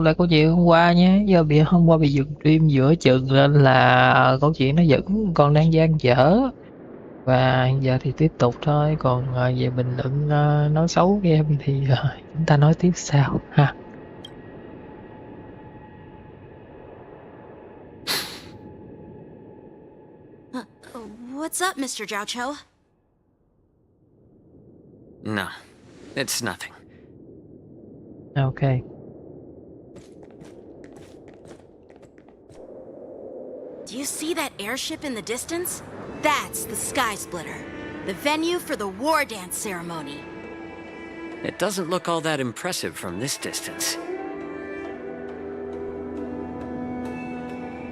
Là câu chuyện hôm qua nhé, do hôm qua bị dừng stream giữa chừng nên là câu chuyện nó vẫn còn đang dang dở. Và giờ thì tiếp tục thôi, còn về bình luận nói xấu game thì chúng ta nói tiếp sau ha. Uh, what's up, Mr. Jiaoqiu? No, it's nothing. Ok. Do you see that airship in the distance? That's the Sky Splitter, the venue for the war dance ceremony. It doesn't look all that impressive from this distance.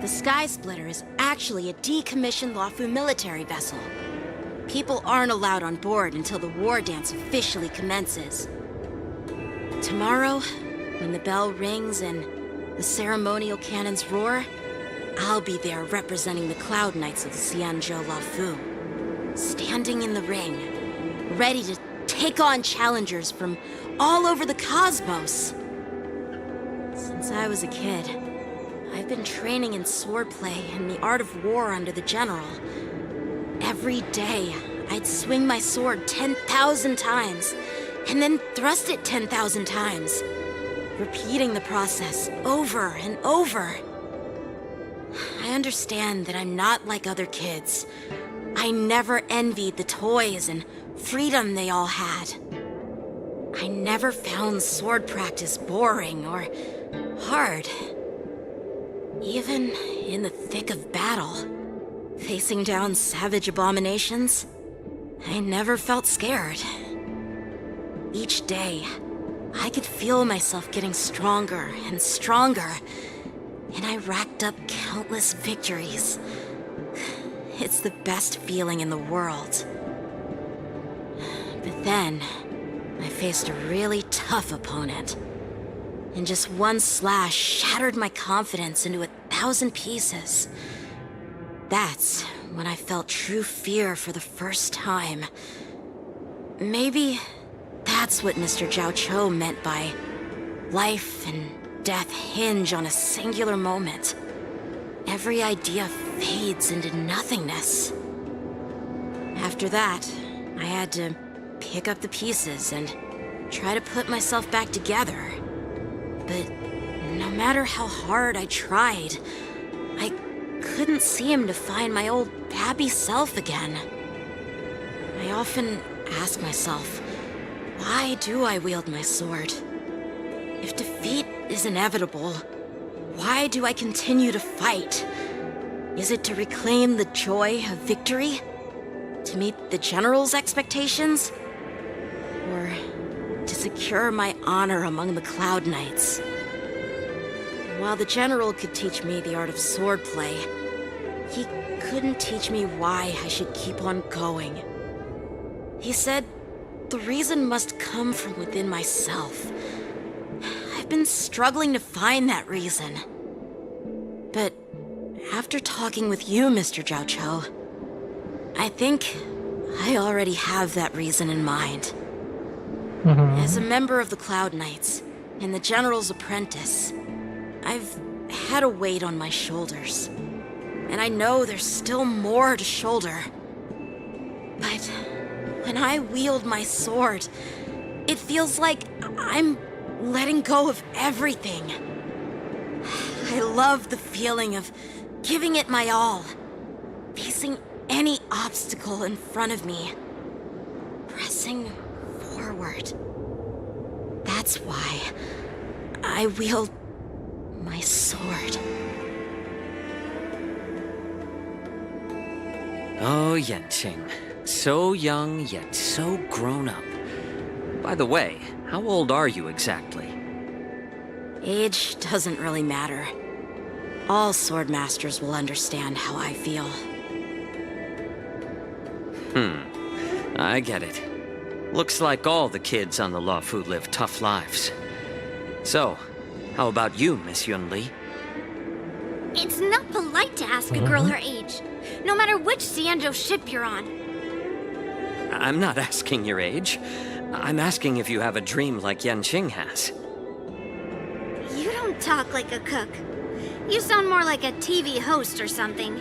The Sky Splitter is actually a decommissioned Luofu military vessel. People aren't allowed on board until the war dance officially commences. Tomorrow, when the bell rings and the ceremonial cannons roar, I'll be there representing the Cloud Knights of the Xianzhou Luofu, standing in the ring, ready to take on challengers from all over the cosmos. Since I was a kid, I've been training in swordplay and the art of war under the general. Every day, I'd swing my sword 10,000 times, and then thrust it 10,000 times, repeating the process over and over. I understand that I'm not like other kids. I never envied the toys and freedom they all had. I never found sword practice boring or hard. Even in the thick of battle, facing down savage abominations, I never felt scared. Each day, I could feel myself getting stronger and stronger, and I racked up countless victories. It's the best feeling in the world. But then, I faced a really tough opponent, and just one slash shattered my confidence into 1,000 pieces. That's when I felt true fear for the first time. Maybe that's what Mr. Jiaoqiu meant by life and death hinge on a singular moment. Every idea fades into nothingness. After that, I had to pick up the pieces and try to put myself back together. But no matter how hard I tried, I couldn't seem to find my old happy self again. I often ask myself, why do I wield my sword? If defeat is inevitable, why do I continue to fight? Is it to reclaim the joy of victory? To meet the general's expectations? Or to secure my honor among the Cloud Knights? While the general could teach me the art of swordplay, he couldn't teach me why I should keep on going. He said the reason must come from within myself. I've been struggling to find that reason. But after talking with you, Mr. Jiaoqiu, I think I already have that reason in mind. As a member of the Cloud Knights and the General's apprentice, I've had a weight on my shoulders. And I know there's still more to shoulder. But when I wield my sword, it feels like I'm letting go of everything. I love the feeling of giving it my all, facing any obstacle in front of me, pressing forward. That's why I wield my sword. Oh, Yanqing. So young, yet so grown up. By the way, how old are you exactly? Age doesn't really matter. All sword masters will understand how I feel. I get it. Looks like all the kids on the Luofu live tough lives. So, how about you, Miss Yunli? It's not polite to ask a girl her age, no matter which Xianzhou ship you're on. I'm not asking your age. I'm asking if you have a dream like Yanqing has. You don't talk like a cook. You sound more like a TV host or something.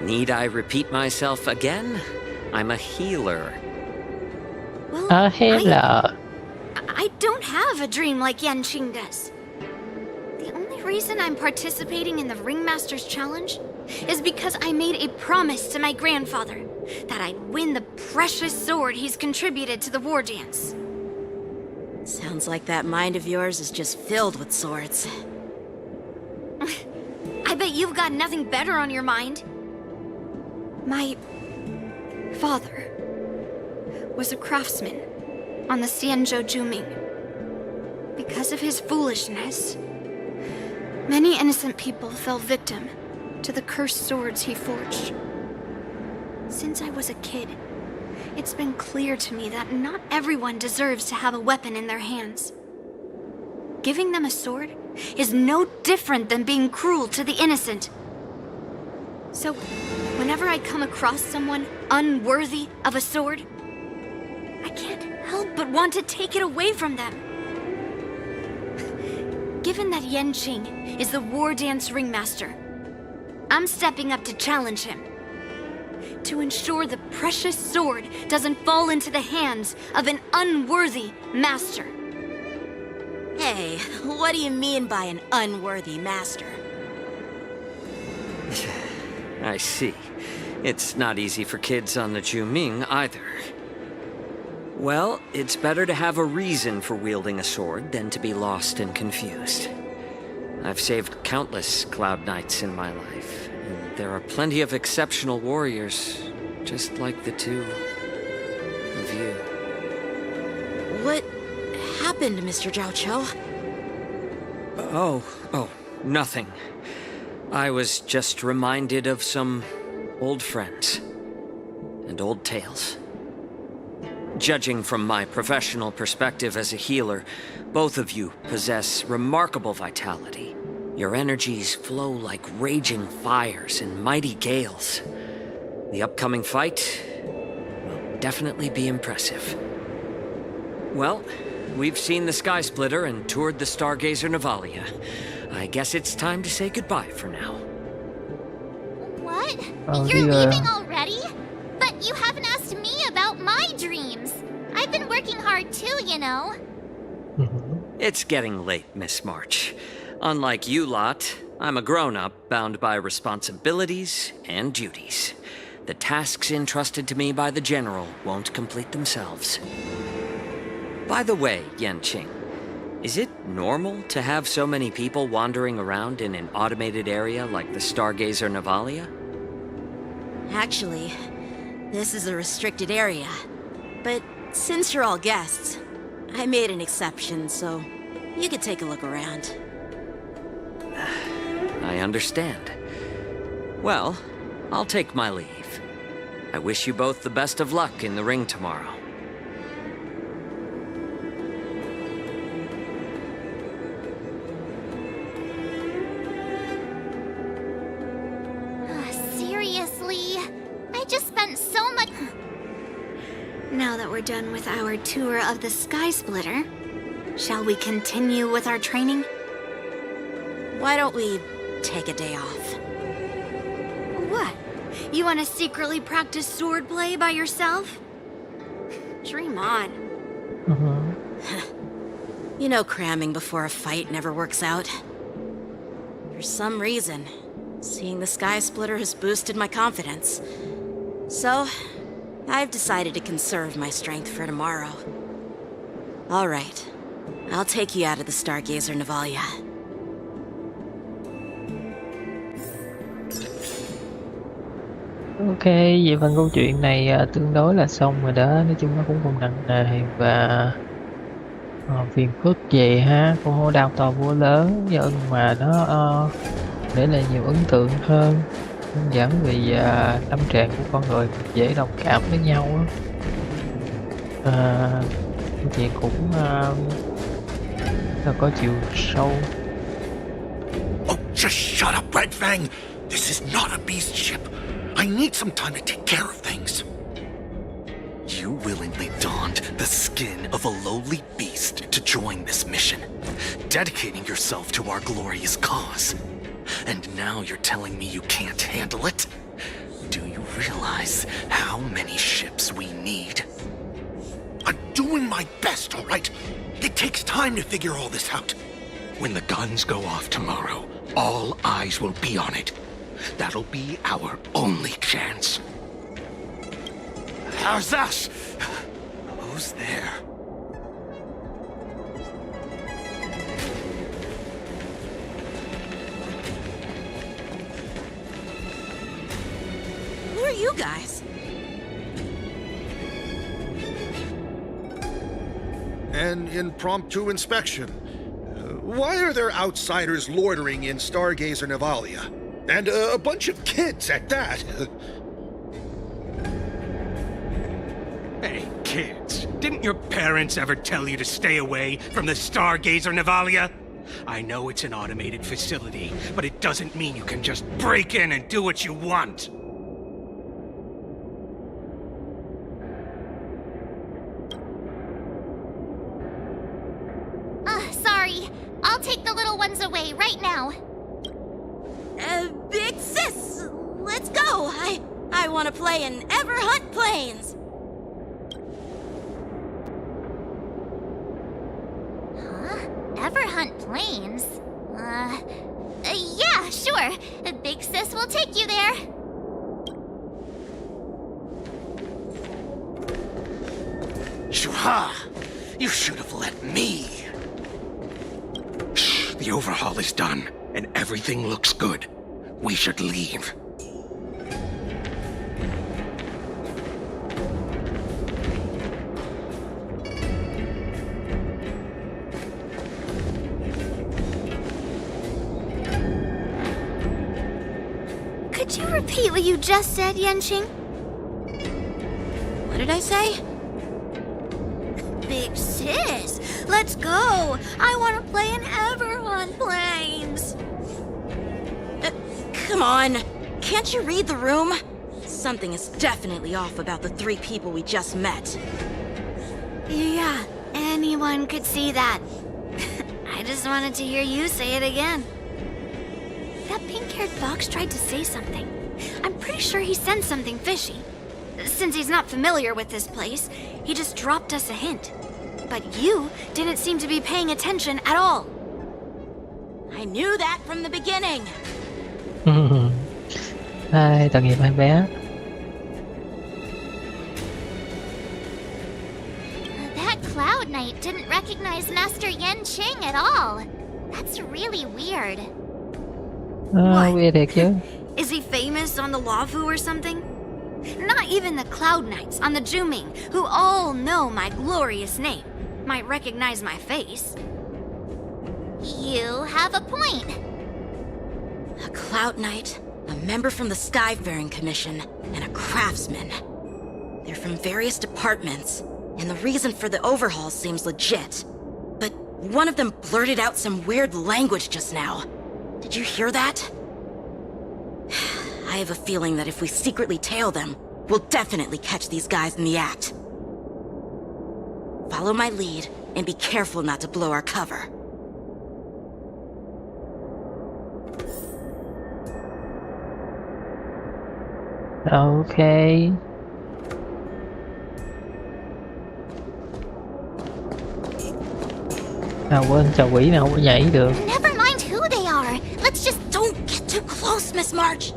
Need I repeat myself again? I'm a healer. Well, Healer. I don't have a dream like Yanqing does. The only reason I'm participating in the Ringmaster's Challenge is because I made a promise to my grandfather that I'd win the precious sword he's contributed to the war dance. Sounds like that mind of yours is just filled with swords. I bet you've got nothing better on your mind. My father was a craftsman on the Xianzhou Juming. Because of his foolishness, many innocent people fell victim to the cursed swords he forged. Since I was a kid, it's been clear to me that not everyone deserves to have a weapon in their hands. Giving them a sword is no different than being cruel to the innocent. So, whenever I come across someone unworthy of a sword, I can't help but want to take it away from them. Given that Yanqing is the war dance ringmaster, I'm stepping up to challenge him. To ensure the precious sword doesn't fall into the hands of an unworthy master. Hey, what do you mean by an unworthy master? I see. It's not easy for kids on the Juming either. Well, it's better to have a reason for wielding a sword than to be lost and confused. I've saved countless Cloud Knights in my life, and there are plenty of exceptional warriors, just like the two of you. What happened, Mr. Zhao Cho? Oh, nothing. I was just reminded of some old friends and old tales. Judging from my professional perspective as a healer, both of you possess remarkable vitality. Your energies flow like raging fires and mighty gales. The upcoming fight will definitely be impressive. Well, we've seen the Sky Splitter and toured the Stargazer Navalia. I guess it's time to say goodbye for now. What? Oh, You're dear. leaving already? But you haven't asked me about my dreams. I've been working hard too, you know. It's getting late, Miss March. Unlike you lot, I'm a grown-up bound by responsibilities and duties. The tasks entrusted to me by the General won't complete themselves. By the way, Yanqing, is it normal to have so many people wandering around in an automated area like the Stargazer Navalia? Actually, this is a restricted area. But since you're all guests, I made an exception, so you could take a look around. I understand. Well, I'll take my leave. I wish you both the best of luck in the ring tomorrow. Seriously? I just spent so much... Now that we're done with our tour of the Sky Splitter, shall we continue with our training? Why don't we take a day off? What? You want to secretly practice swordplay by yourself? Dream on. You know cramming before a fight never works out. For some reason, seeing the Sky Splitter has boosted my confidence. So, I've decided to conserve my strength for tomorrow. All right, I'll take you out of the Stargazer Navalia. Ok, vậy phần câu chuyện này tương đối là xong rồi đó. Nói chung nó cũng không nặng nề và phiền phức gì ha. Con hổ đào to búa lớn nhưng mà nó để lại nhiều ấn tượng hơn. Đơn giản vì tâm trạng của con người dễ đồng cảm với nhau á. Câu chuyện cũng là có chiều sâu. Oh, just shut up, Red Fang! This is not a beast ship. I need some time to take care of things. You willingly donned the skin of a lowly beast to join this mission, dedicating yourself to our glorious cause. And now you're telling me you can't handle it? Do you realize how many ships we need? I'm doing my best, all right? It takes time to figure all this out. When the guns go off tomorrow, all eyes will be on it. That'll be our only chance. How's that? Who's there? Who are you guys? An impromptu inspection. Why are there outsiders loitering in Stargazer Navalia? And a bunch of kids at that. Hey, kids, didn't your parents ever tell you to stay away from the Stargazer Navalia? I know it's an automated facility, but it doesn't mean you can just break in and do what you want. Sorry. I'll take the little ones away right now. Big sis, let's go. I want to play in Ever Hunt Planes. Huh? Ever hunt planes? Yeah, sure. Big sis will take you there. Shuha! You should have let me. Shh, the overhaul is done, and everything looks good. We should leave. Could you repeat what you just said, Yenqing? What did I say? Big sis, let's go. I want to play in Ever Hunt Planes. Come on. Can't you read the room? Something is definitely off about the 3 people we just met. Yeah, anyone could see that. I just wanted to hear you say it again. That pink-haired fox tried to say something. I'm pretty sure he sensed something fishy. Since he's not familiar with this place, he just dropped us a hint. But you didn't seem to be paying attention at all. I knew that from the beginning. Ai, tội nghiệp hai bé. That Cloud Knight didn't recognize Master Yenqing at all. That's really weird. Ờ, Weird thiệt chứ. Is he famous on the Lavu or something? Not even the Cloud Knights on the Juming, who all know my glorious name, might recognize my face. You have a point. A Cloud Knight, a member from the Skyfaring Commission, and a craftsman. They're from various departments, and the reason for the overhaul seems legit. But one of them blurted out some weird language just now. Did you hear that? I have a feeling that if we secretly tail them, we'll definitely catch these guys in the act. Follow my lead, and be careful not to blow our cover. Ok. À quên, chào quỷ nào không có nhảy được. Never mind who they are. Let's just don't get too close, Miss March.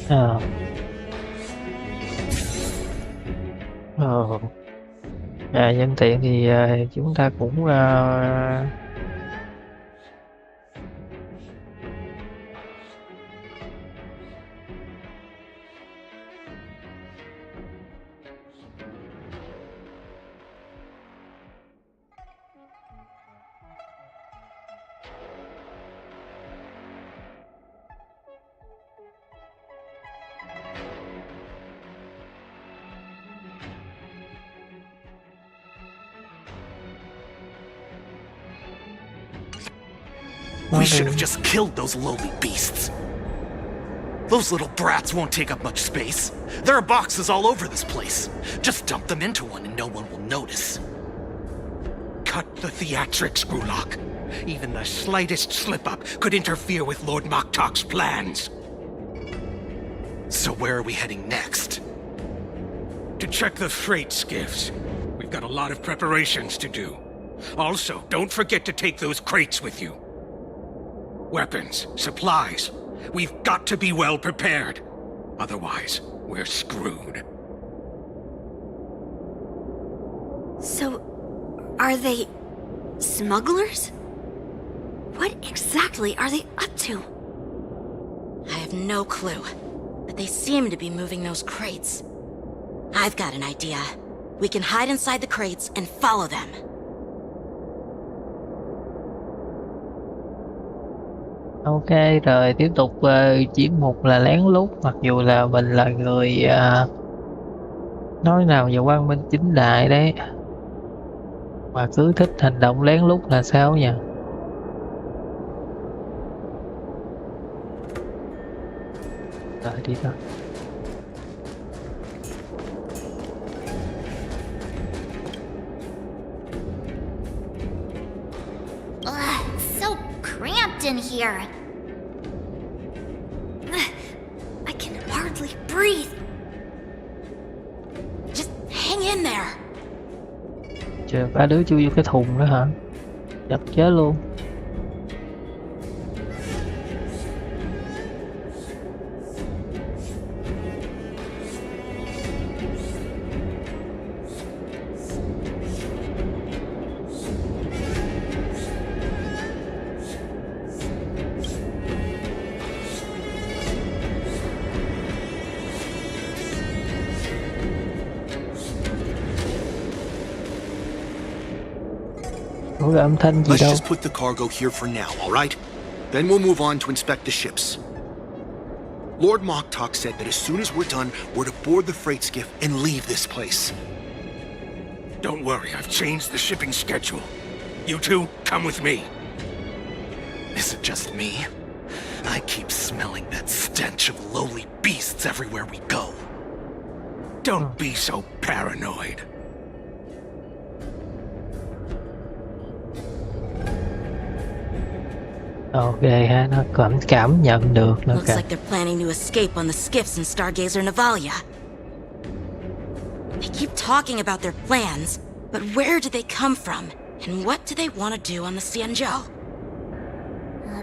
Ờ. Ờ. Nhân tiện thì chúng ta cũng We should have just killed those lowly beasts. Those little brats won't take up much space. There are boxes all over this place. Just dump them into one and no one will notice. Cut the theatrics, Grulok. Even the slightest slip-up could interfere with Lord Moktok's plans. So where are we heading next? To check the freight skiffs. We've got a lot of preparations to do. Also, don't forget to take those crates with you. Weapons, supplies. We've got to be well prepared. Otherwise, we're screwed. So, are they smugglers? What exactly are they up to? I have no clue, but they seem to be moving those crates. I've got an idea. We can hide inside the crates and follow them. Ok, rồi tiếp tục chuyên mục là lén lút. Mặc dù là mình là người nói nào giờ quang minh chính đại đấy, mà cứ thích hành động lén lút là sao nhỉ? Rồi đi thôi. Ugh, so cramped in here. I can hardly breathe. Just hang in there. Trời, ba đứa chui vô cái thùng đó hả? Chật chết luôn. Không có âm thanh gì Let's đâu. just put the cargo here for now, all right? Then we'll move on to inspect the ships. Lord Moktok said that as soon as we're done, we're to board the freight skiff and leave this place. Don't worry, I've changed the shipping schedule. You two, come with me. Is it just me? I keep smelling that stench of lowly beasts everywhere we go. Don't be so paranoid. Ok ha, nó cảm nhận được nó Looks like they're planning to escape on the skiffs in Stargazer Navalia. They keep talking about their plans, but where do they come from? And what do they want to do on the Xianzhou?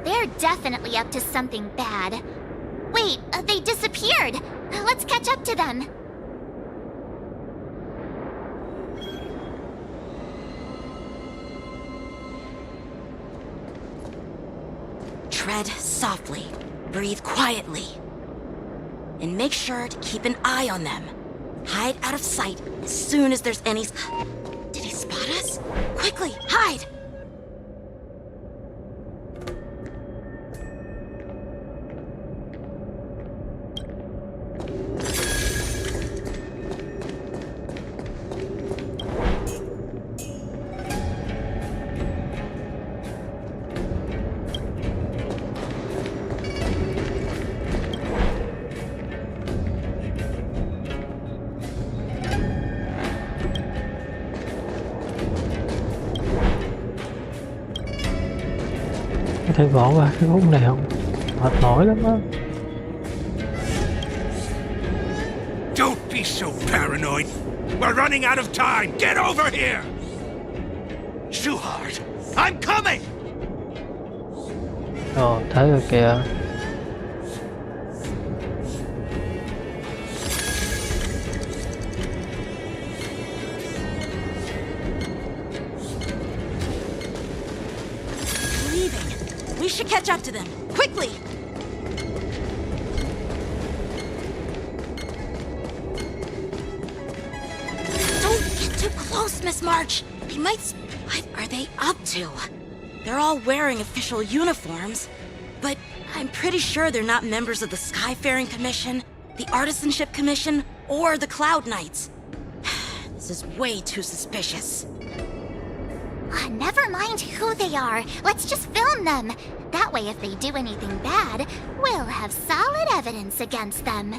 They're definitely up to something bad. Wait, they disappeared. Let's catch up to them. Tread softly, breathe quietly, and make sure to keep an eye on them. Hide out of sight as soon as there's any... Did he spot us? Quickly, hide! Có thể bỏ qua cái khúc này không? Mệt mỏi lắm á. Don't be so paranoid. We're running out of time. Get over here. Shuhard, I'm coming! Thấy rồi kìa. We should catch up to them, quickly! Don't get too close, Miss March! They might... What are they up to? They're all wearing official uniforms, but I'm pretty sure they're not members of the Skyfaring Commission, the Artisanship Commission, or the Cloud Knights. This is way too suspicious. Never mind who they are. Let's just film them. That way, if they do anything bad, we'll have solid evidence against them.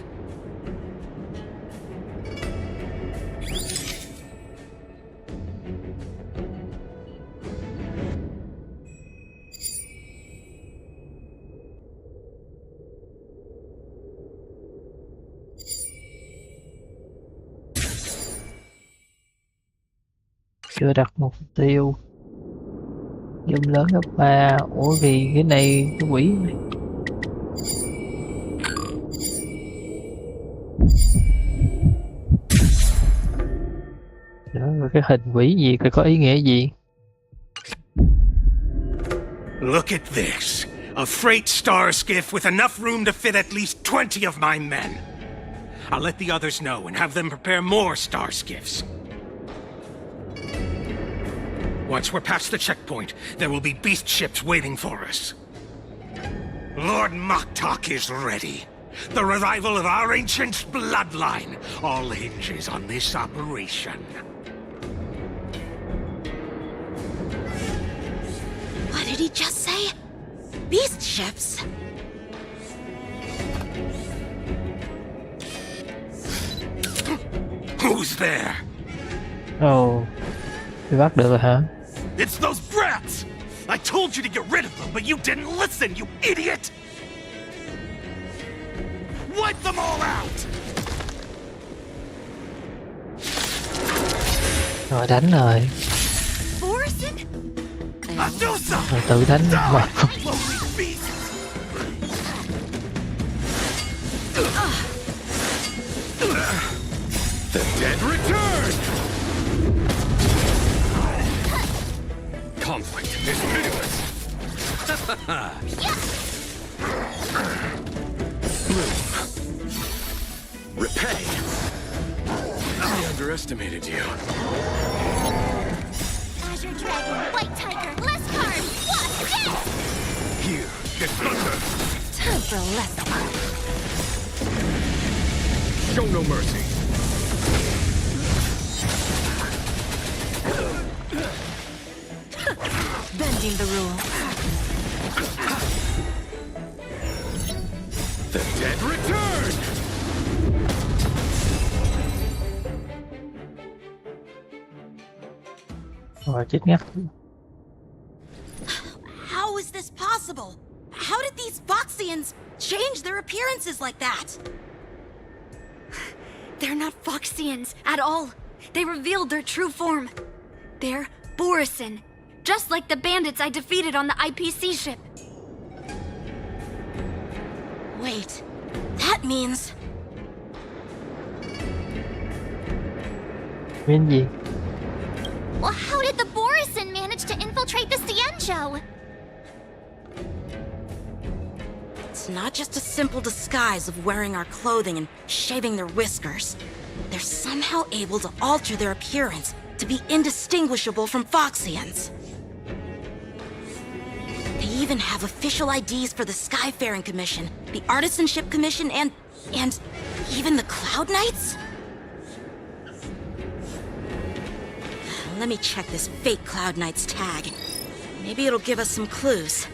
Chưa đặt mục tiêu. Zoom lớn gấp 3. Ủa vì cái này cái quỷ này. Đó, rồi cái hình quỷ gì phải có ý nghĩa gì? Look at this. A freight star skiff with enough room to fit at least 20 of my men. I'll let the others know and have them prepare more star skiffs. Once we're past the checkpoint, there will be beast ships waiting for us. Lord Moktok is ready. The revival of our ancient bloodline all hinges on this operation. What did he just say? Beast ships? Who's there? Ồ, bị bắt được rồi hả? It's those brats! I told you to get rid of them, but you didn't listen, you idiot! Wipe them all out! Rồi đánh rồi. Borison? Adusa! Rồi tự đánh mà. Lowly beast! The dead return! Conflict is pitiless! Repay! I underestimated you. Azure Dragon, White Tiger, Leskar, watch this! Here, get thunder! Time for a lesson. Show no mercy. Bending the rules. The dead return! Rồi chết ngắt. How is this possible? How did these Foxians change their appearances like that? They're not Foxians at all. They revealed their true form. They're Borison, just like the bandits I defeated on the IPC ship. Wait, that means... Nguyên gì? Well, how did the Borison manage to infiltrate the Cienjo? It's not just a simple disguise of wearing our clothing and shaving their whiskers. They're somehow able to alter their appearance to be indistinguishable from Foxians. They even have official IDs for the Skyfaring Commission, the Artisanship Commission, and even the Cloud Knights? Let me check this fake Cloud Knight's tag. Maybe it'll give us some clues.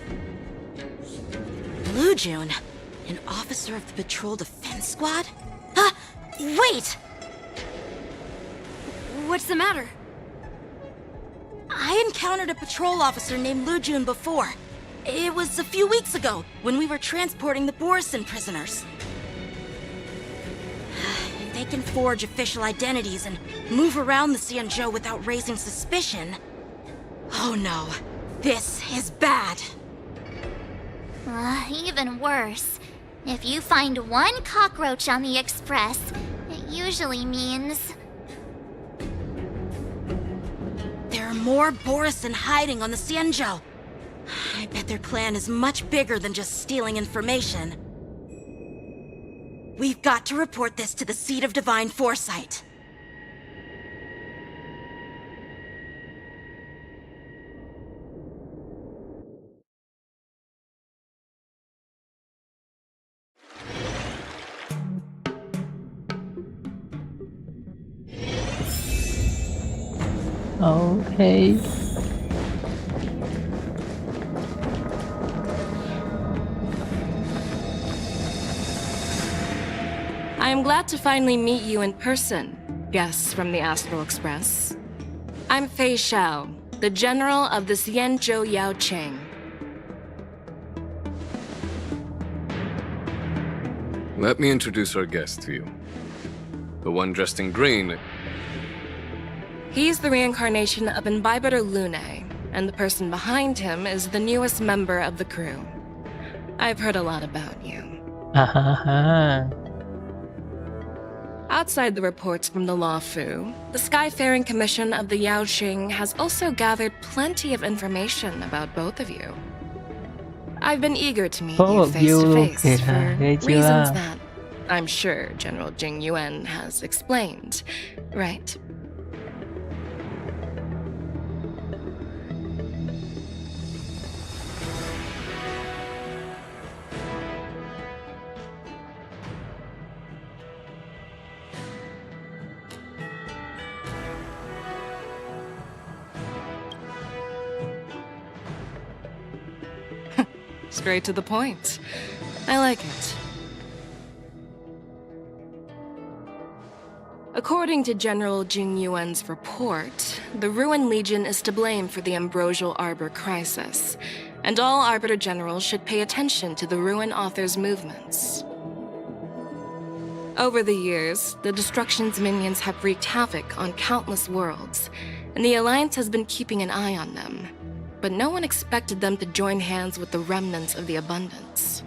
Blue June, an officer of the Patrol Defense Squad? Wait! What's the matter? I encountered a patrol officer named Lujun before. It was a few weeks ago, when we were transporting the Borison prisoners. If they can forge official identities and move around the Cienjo without raising suspicion... Oh no, this is bad. Even worse. If you find one cockroach on the Express, it usually means... There are more Borison hiding on the Cienjo. I bet their plan is much bigger than just stealing information. We've got to report this to the Seat of Divine Foresight. Ok. I am glad to finally meet you in person, guests from the Astral Express. I'm Fei Xiao, the general of the Xianzhou Yaoqing. Let me introduce our guest to you. The one dressed in green. He's the reincarnation of Imbibitor Lunae, and the person behind him is the newest member of the crew. I've heard a lot about you. Outside the reports from the Law Fu, the Skyfaring Commission of the Yaoqing has also gathered plenty of information about both of you. I've been eager to meet you face to face for reasons that I'm sure General Jing Yuan has explained, right? Straight to the point. I like it. According to General Jing Yuan's report, the Ruin Legion is to blame for the Ambrosial Arbor crisis, and all Arbiter Generals should pay attention to the Ruin Author's movements. Over the years, the Destruction's minions have wreaked havoc on countless worlds, and the Alliance has been keeping an eye on them. But no one expected them to join hands with the remnants of the Abundance.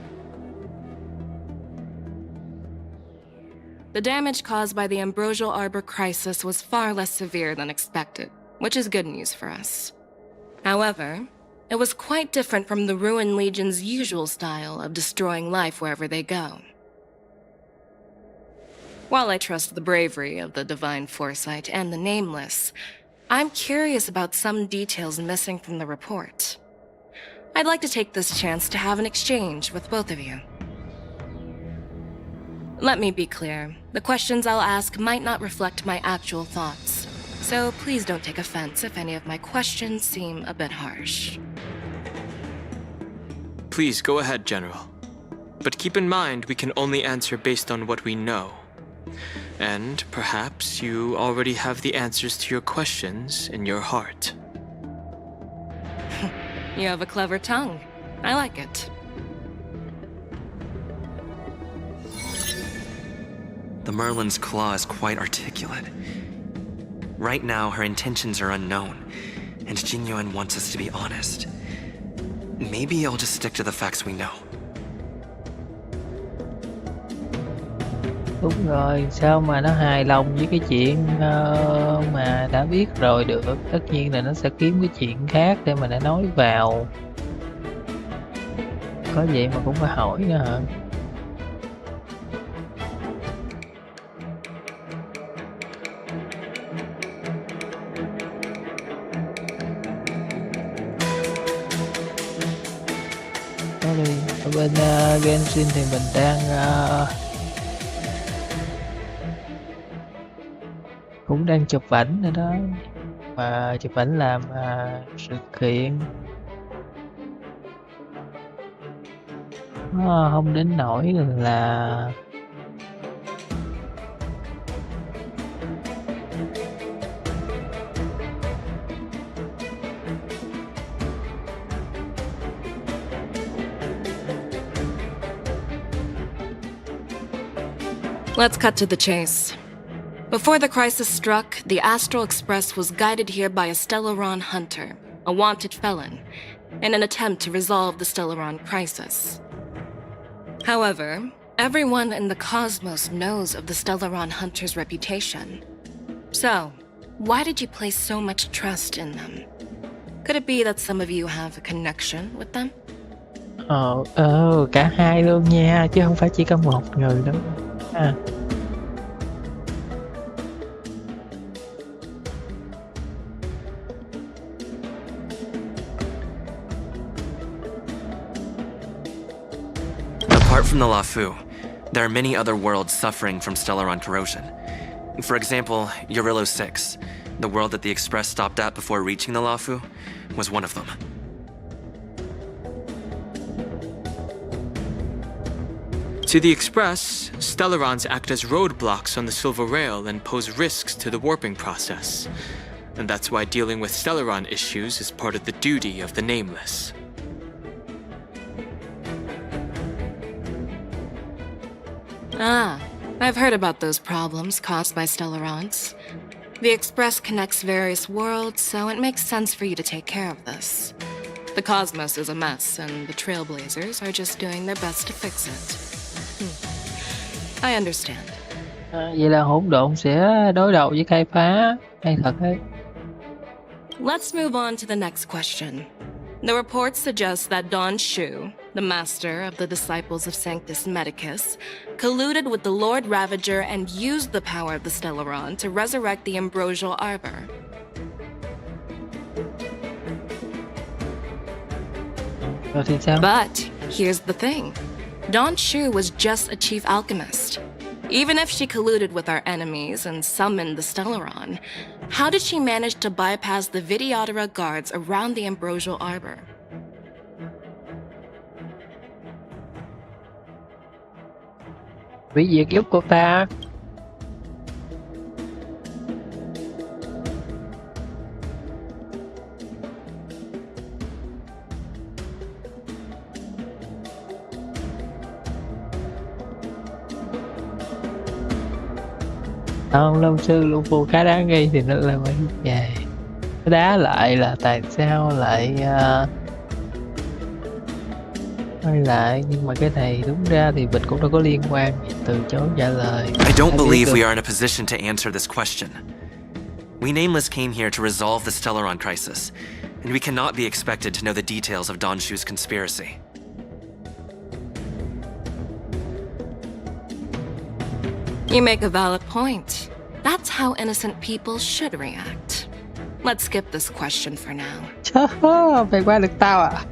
The damage caused by the Ambrosial Arbor crisis was far less severe than expected, which is good news for us. However, it was quite different from the Ruin Legion's usual style of destroying life wherever they go. While I trust the bravery of the Divine Foresight and the Nameless, I'm curious about some details missing from the report. I'd like to take this chance to have an exchange with both of you. Let me be clear, the questions I'll ask might not reflect my actual thoughts, so please don't take offense if any of my questions seem a bit harsh. Please go ahead, General. But keep in mind we can only answer based on what we know. And perhaps you already have the answers to your questions in your heart. You have a clever tongue. I like it. The Merlin's claw is quite articulate. Right now, her intentions are unknown, and Jing Yuan wants us to be honest. Maybe I'll just stick to the facts we know. Đúng rồi, sao mà nó hài lòng với cái chuyện mà đã biết rồi được. Tất nhiên là nó sẽ kiếm cái chuyện khác để mà nó nói vào. Có vậy mà cũng phải hỏi nữa hả? Sorry, ở bên Genshin thì mình đang cũng đang chụp ảnh nữa đó, mà chụp ảnh làm sự kiện nó không đến nỗi là Let's cut to the chase. Before the crisis struck, the Astral Express was guided here by a Stellaron hunter, a wanted felon, in an attempt to resolve the Stellaron crisis. However, everyone in the cosmos knows of the Stellaron hunter's reputation. So, why did you place so much trust in them? Could it be that some of you have a connection with them? Cả hai luôn nha, chứ không phải chỉ có một người đâu. Apart from the Lafu, there are many other worlds suffering from Stellaron corrosion. For example, Eurillo 6, the world that the Express stopped at before reaching the Lafu, was one of them. To the Express, Stellarons act as roadblocks on the Silver Rail and pose risks to the warping process. And that's why dealing with Stellaron issues is part of the duty of the Nameless. Ah, I've heard about those problems caused by Stellarons. The Express connects various worlds, so it makes sense for you to take care of this. The cosmos is a mess, and the Trailblazers are just doing their best to fix it. I understand. Vậy là hỗn độn sẽ đối đầu với khai phá. Hay thật đấy. Let's move on to the next question. The report suggests that Don Shu, the master of the disciples of Sanctus Medicus, colluded with the Lord Ravager and used the power of the Stellaron to resurrect the Ambrosial Arbor. Rồi thì sao? But here's the thing. Don Shu was just a chief alchemist. Even if she colluded with our enemies and summoned the Stellaron, how did she manage to bypass the Videodara guards around the Ambrosial Arbor? Hủy diệt giúp cô ta. Không, lâm sư lũ phu khá đáng nghi thì nó là mấy dài. Cái đá lại là tại sao lại quay lại, nhưng mà cái này đúng ra thì mình cũng đâu có liên quan, từ chối trả lời. I don't believe we are in a position to answer this question. We Nameless came here to resolve the Stellaron crisis, and we cannot be expected to know the details of Don Shu's conspiracy. You make a valid point. That's how innocent people should react. Let's skip this question for now. Mày qua được tao à?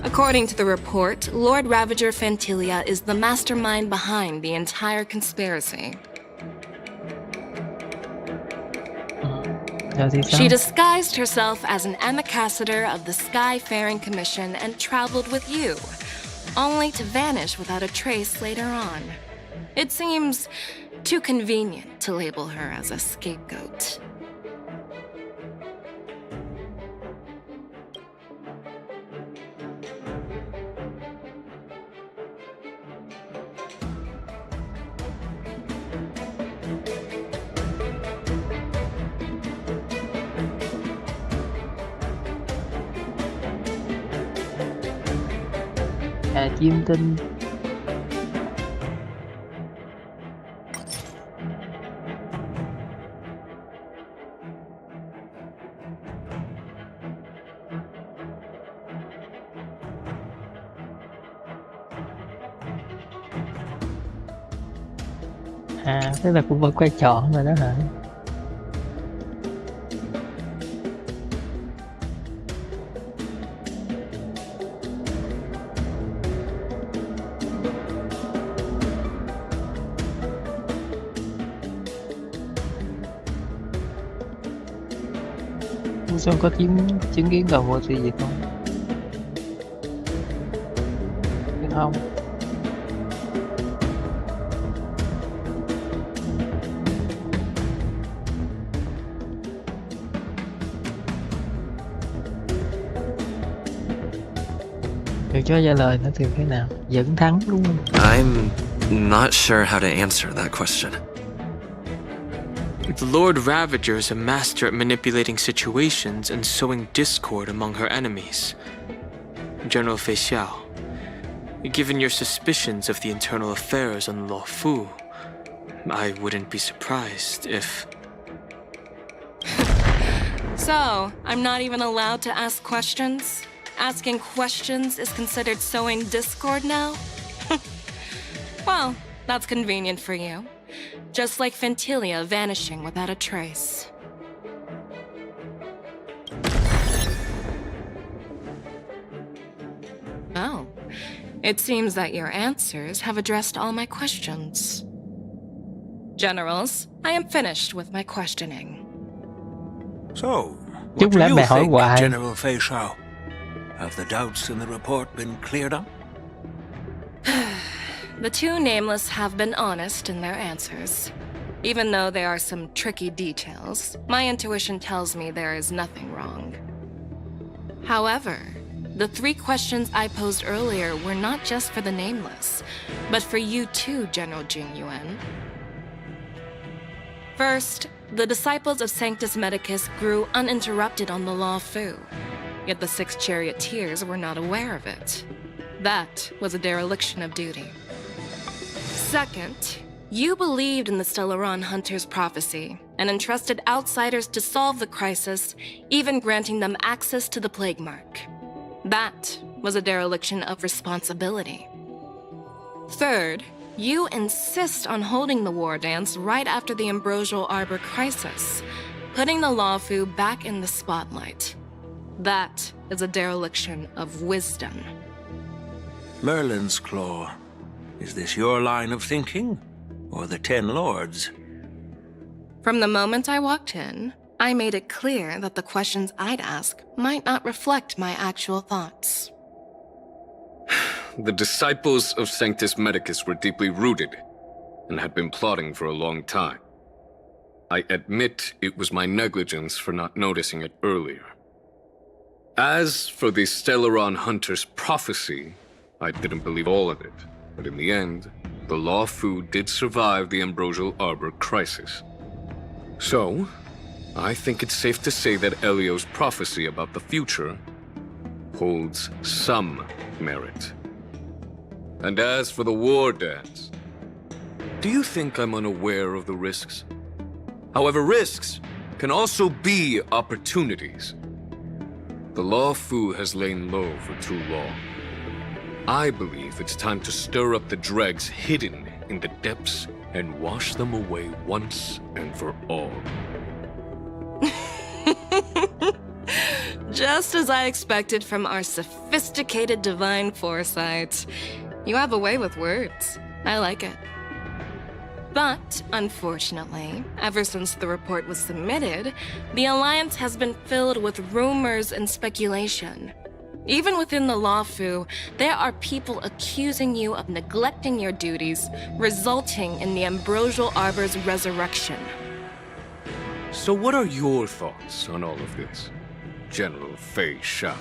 According to the report, Lord Ravager Fantilia is the mastermind behind the entire conspiracy. She disguised herself as an ambassador of the Skyfaring Commission and traveled with you, only to vanish without a trace later on. It seems too convenient to label her as a scapegoat. Chim tinh. Thế là cũng vẫn quay tròn rồi đó hả? Sao có chứng kiến đầu mùa gì không? Không. Được cho trả lời nó thì thế nào? Vẫn thắng đúng không? I'm not sure how to answer that question. The Lord Ravager is a master at manipulating situations and sowing discord among her enemies. General Fei Xiao, given your suspicions of the internal affairs on Lo Fu, I wouldn't be surprised if... So, I'm not even allowed to ask questions? Asking questions is considered sowing discord now? Well, that's convenient for you. Just like Fantilia vanishing without a trace. Oh, it seems that your answers have addressed all my questions. Generals, I am finished with my questioning. So, what do you think, General Fei Xiao? Have the doubts in the report been cleared up? The two nameless have been honest in their answers. Even though there are some tricky details, my intuition tells me there is nothing wrong. However, the 3 questions I posed earlier were not just for the nameless, but for you too, General Jing Yuan. First, the disciples of Sanctus Medicus grew uninterrupted on the Law Fu, yet the 6 charioteers were not aware of it. That was a dereliction of duty. Second, you believed in the Stellaron Hunter's prophecy and entrusted outsiders to solve the crisis, even granting them access to the Plague Mark. That was a dereliction of responsibility. Third, you insist on holding the war dance right after the Ambrosial Arbor crisis, putting the Lawfu back in the spotlight. That is a dereliction of wisdom. Merlin's Claw. Is this your line of thinking, or the Ten Lords? From the moment I walked in, I made it clear that the questions I'd ask might not reflect my actual thoughts. The disciples of Sanctus Medicus were deeply rooted and had been plotting for a long time. I admit it was my negligence for not noticing it earlier. As for the Stellaron Hunter's prophecy, I didn't believe all of it, but in the end, the Law Fu did survive the Ambrosial Arbor crisis. So, I think it's safe to say that Elio's prophecy about the future holds some merit. And as for the war dance, do you think I'm unaware of the risks? However, risks can also be opportunities. The Law Fu has lain low for too long. I believe it's time to stir up the dregs hidden in the depths and wash them away once and for all. Just as I expected from our sophisticated divine foresight. You have a way with words. I like it. But, unfortunately, ever since the report was submitted, the Alliance has been filled with rumors and speculation. Even within the Law Fu, there are people accusing you of neglecting your duties, resulting in the Ambrosial Arbor's resurrection. So what are your thoughts on all of this, General Fei Shao?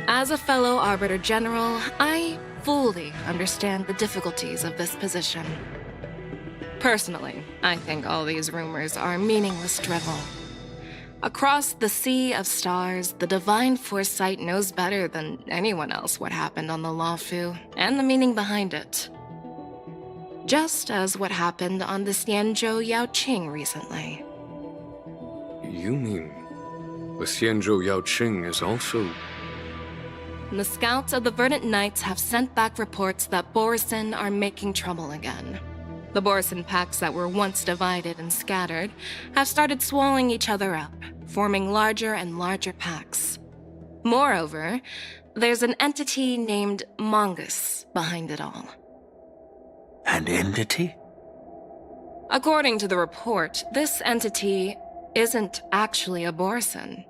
As a fellow Arbiter General, I fully understand the difficulties of this position. Personally, I think all these rumors are meaningless drivel. Across the sea of stars, the divine foresight knows better than anyone else what happened on the Law Fu and the meaning behind it. Just as what happened on the Xianzhou Yaoqing recently. You mean the Xianzhou Yaoqing is also... The scouts of the Verdant Knights have sent back reports that Borisin are making trouble again. The Borisin packs that were once divided and scattered have started swallowing each other up, forming larger and larger packs. Moreover, there's an entity named Mongus behind it all. An entity? According to the report, this entity isn't actually a Borisin.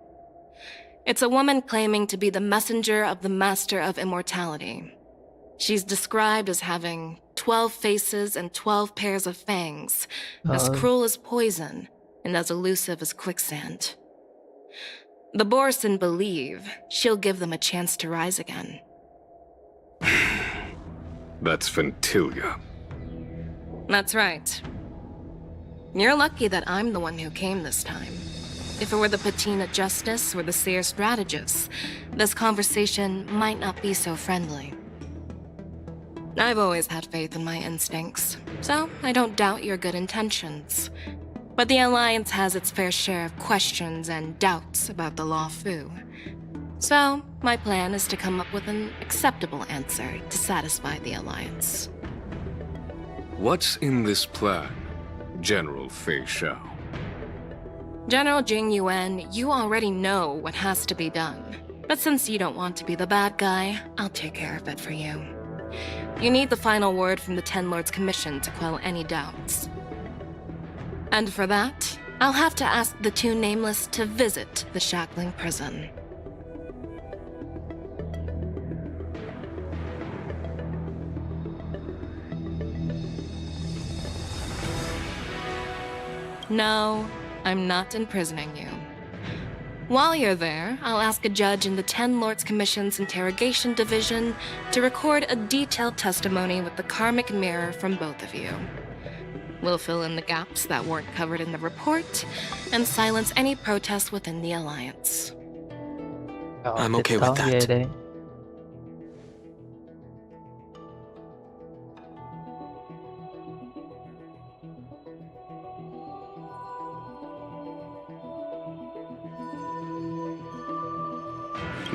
It's a woman claiming to be the messenger of the Master of Immortality. She's described as having 12 faces and 12 pairs of fangs, as cruel as poison and as elusive as quicksand. The Borisin believe she'll give them a chance to rise again. That's Ventilia. That's right. You're lucky that I'm the one who came this time. If it were the Patina Justice or the Seer Strategist, this conversation might not be so friendly. I've always had faith in my instincts, so I don't doubt your good intentions. But the Alliance has its fair share of questions and doubts about the Law Fu. So, my plan is to come up with an acceptable answer to satisfy the Alliance. What's in this plan, General Fei Shao? General Jing Yuan, you already know what has to be done. But since you don't want to be the bad guy, I'll take care of it for you. You need the final word from the Ten Lords Commission to quell any doubts. And for that, I'll have to ask the two Nameless to visit the Shackling prison. No, I'm not imprisoning you. While you're there, I'll ask a judge in the Ten Lords Commission's Interrogation Division to record a detailed testimony with the karmic mirror from both of you. We'll fill in the gaps that weren't covered in the report and silence any protest within the Alliance. I'm okay with that. Về đi.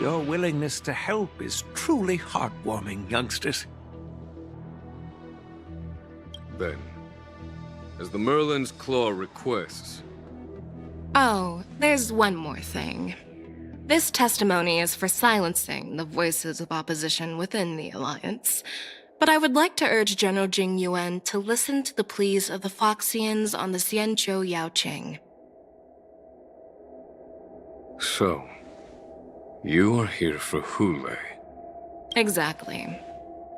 Your willingness to help is truly heartwarming, youngsters. Then, as the Merlin's Claw requests, Oh, there's one more thing. This testimony is for silencing the voices of opposition within the Alliance, but I would like to urge General Jing Yuan to listen to the pleas of the Foxians on the Xianzhou Yaoqing. so, you are here for Hule. Exactly.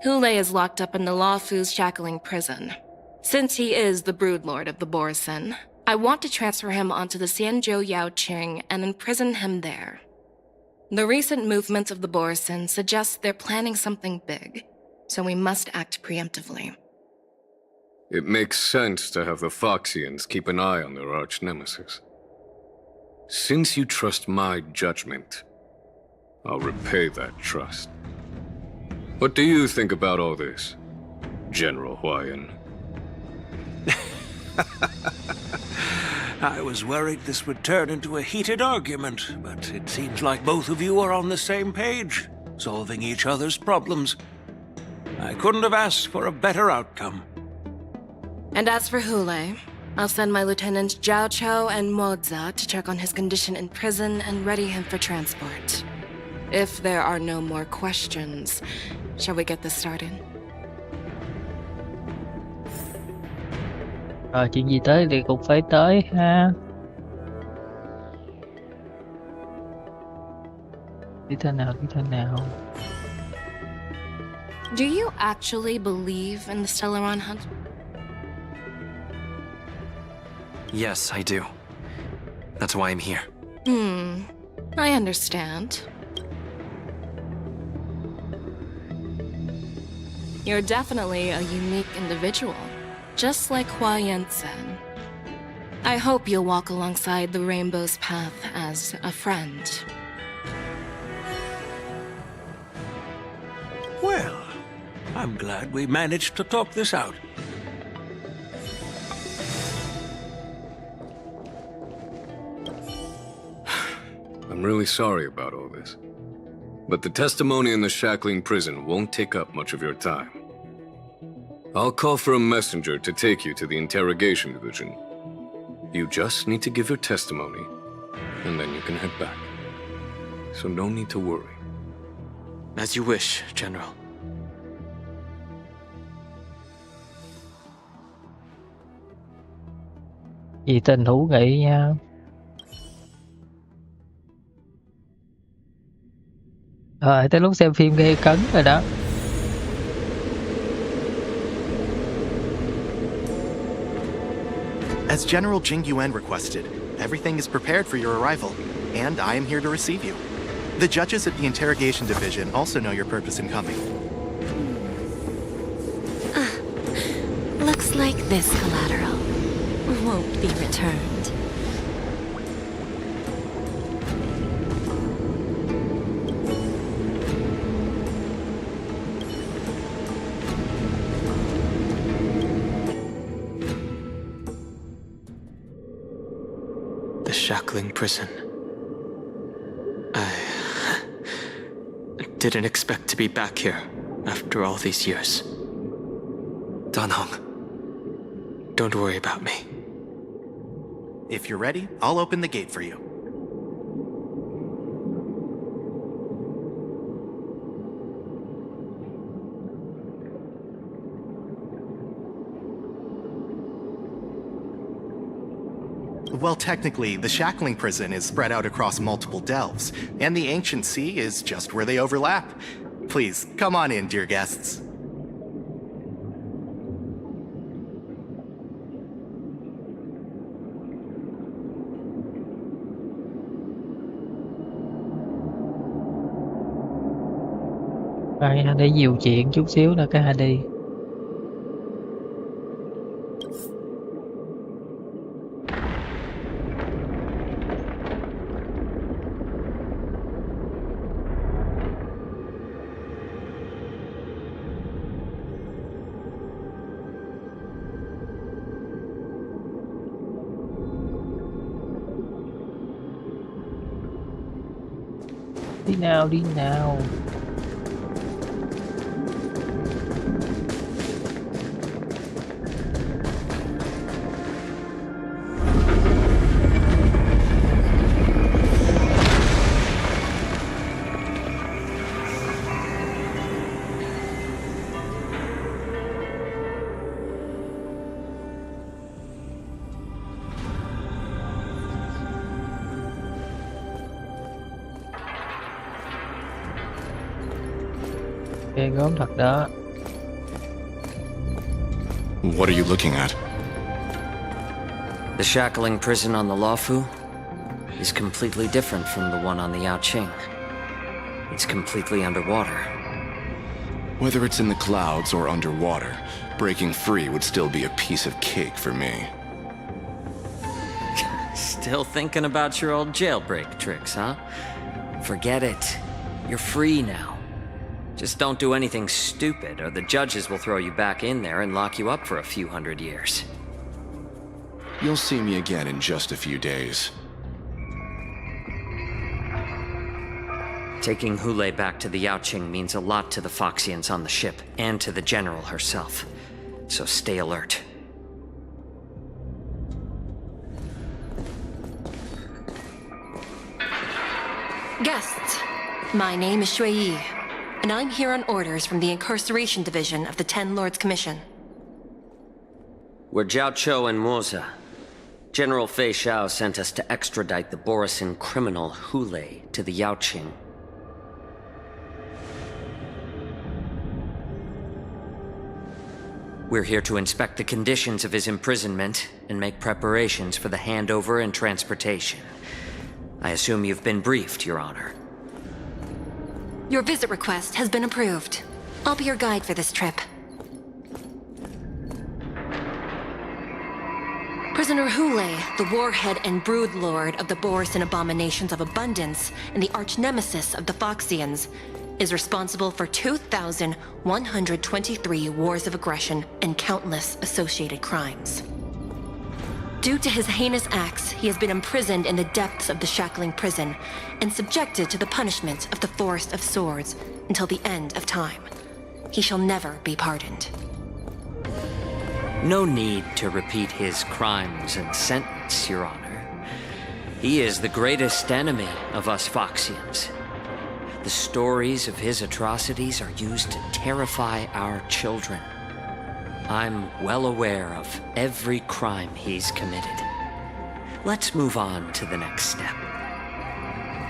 Hule is locked up in the Luofu's shackling prison. Since he is the broodlord of the Borsen, I want to transfer him onto the Xianzhou Yaoqing and imprison him there. The recent movements of the Borsen suggest they're planning something big, so we must act preemptively. It makes sense to have the Foxians keep an eye on their arch-nemesis. Since you trust my judgment, I'll repay that trust. What do you think about all this, General Huayan? I was worried this would turn into a heated argument, but it seems like both of you are on the same page, solving each other's problems. I couldn't have asked for a better outcome. And as for Hule, I'll send my lieutenants Zhao Chou and Moza to check on his condition in prison and ready him for transport. If there are no more questions, shall we get this started? Rồi chuyện gì tới thì cũng phải tới ha. Đi thế nào, đi thế nào. Do you actually believe in the Stellaron hunt? Yes, I do. That's why I'm here. I understand. You're definitely a unique individual, just like Hua Yan said. I hope you'll walk alongside the Rainbow's path as a friend. Well, I'm glad we managed to talk this out. I'm really sorry about all this. But the testimony in the shackling prison won't take up much of your time. I'll call for a messenger to take you to the interrogation division. You just need to give your testimony, and then you can head back. So no need to worry. As you wish, General. Vì tình hữu nghị nha. Rồi tới lúc xem phim gây cấn rồi đó. As General Jing Yuan requested, everything is prepared for your arrival, and I am here to receive you. The judges at the interrogation division also know your purpose in coming. Looks like this collateral won't be returned. The shackling prison. I didn't expect to be back here after all these years. Dan Heng. Don't worry about me. If you're ready, I'll open the gate for you. Well, technically, the shackling prison is spread out across multiple delves, and the ancient sea is just where they overlap. Please, come on in, dear guests. để nhiều chuyện chút xíu nữa cái hai đi. Đi nào, đi nào. Ghê gớm thật đó. What are you looking at? The shackling prison on the Luofu is completely different from the one on the Yaoqing. It's completely underwater. Whether it's in the clouds or underwater, breaking free would still be a piece of cake for me. Still thinking about your old jailbreak tricks, huh? Forget it. You're free now. Just don't do anything stupid, or the judges will throw you back in there and lock you up for a few hundred years. You'll see me again in just a few days. Taking Hule back to the Yaoqing means a lot to the Foxians on the ship, and to the General herself. So stay alert. Guests, my name is Shui Yi, and I'm here on orders from the Incarceration Division of the Ten Lords Commission. We're Jiao Cho and Moza. General Fei Xiao sent us to extradite the Borisin criminal Hule to the Yaoqing. We're here to inspect the conditions of his imprisonment and make preparations for the handover and transportation. I assume you've been briefed, Your Honor. Your visit request has been approved. I'll be your guide for this trip. Prisoner Hule, the warhead and brood lord of the Borisin abominations of abundance and the arch-nemesis of the Foxians, is responsible for 2,123 wars of aggression and countless associated crimes. Due to his heinous acts, he has been imprisoned in the depths of the shackling prison and subjected to the punishment of the Forest of Swords until the end of time. He shall never be pardoned. No need to repeat his crimes and sentence, Your Honor. He is the greatest enemy of us Foxians. The stories of his atrocities are used to terrify our children. I'm well aware of every crime he's committed. Let's move on to the next step.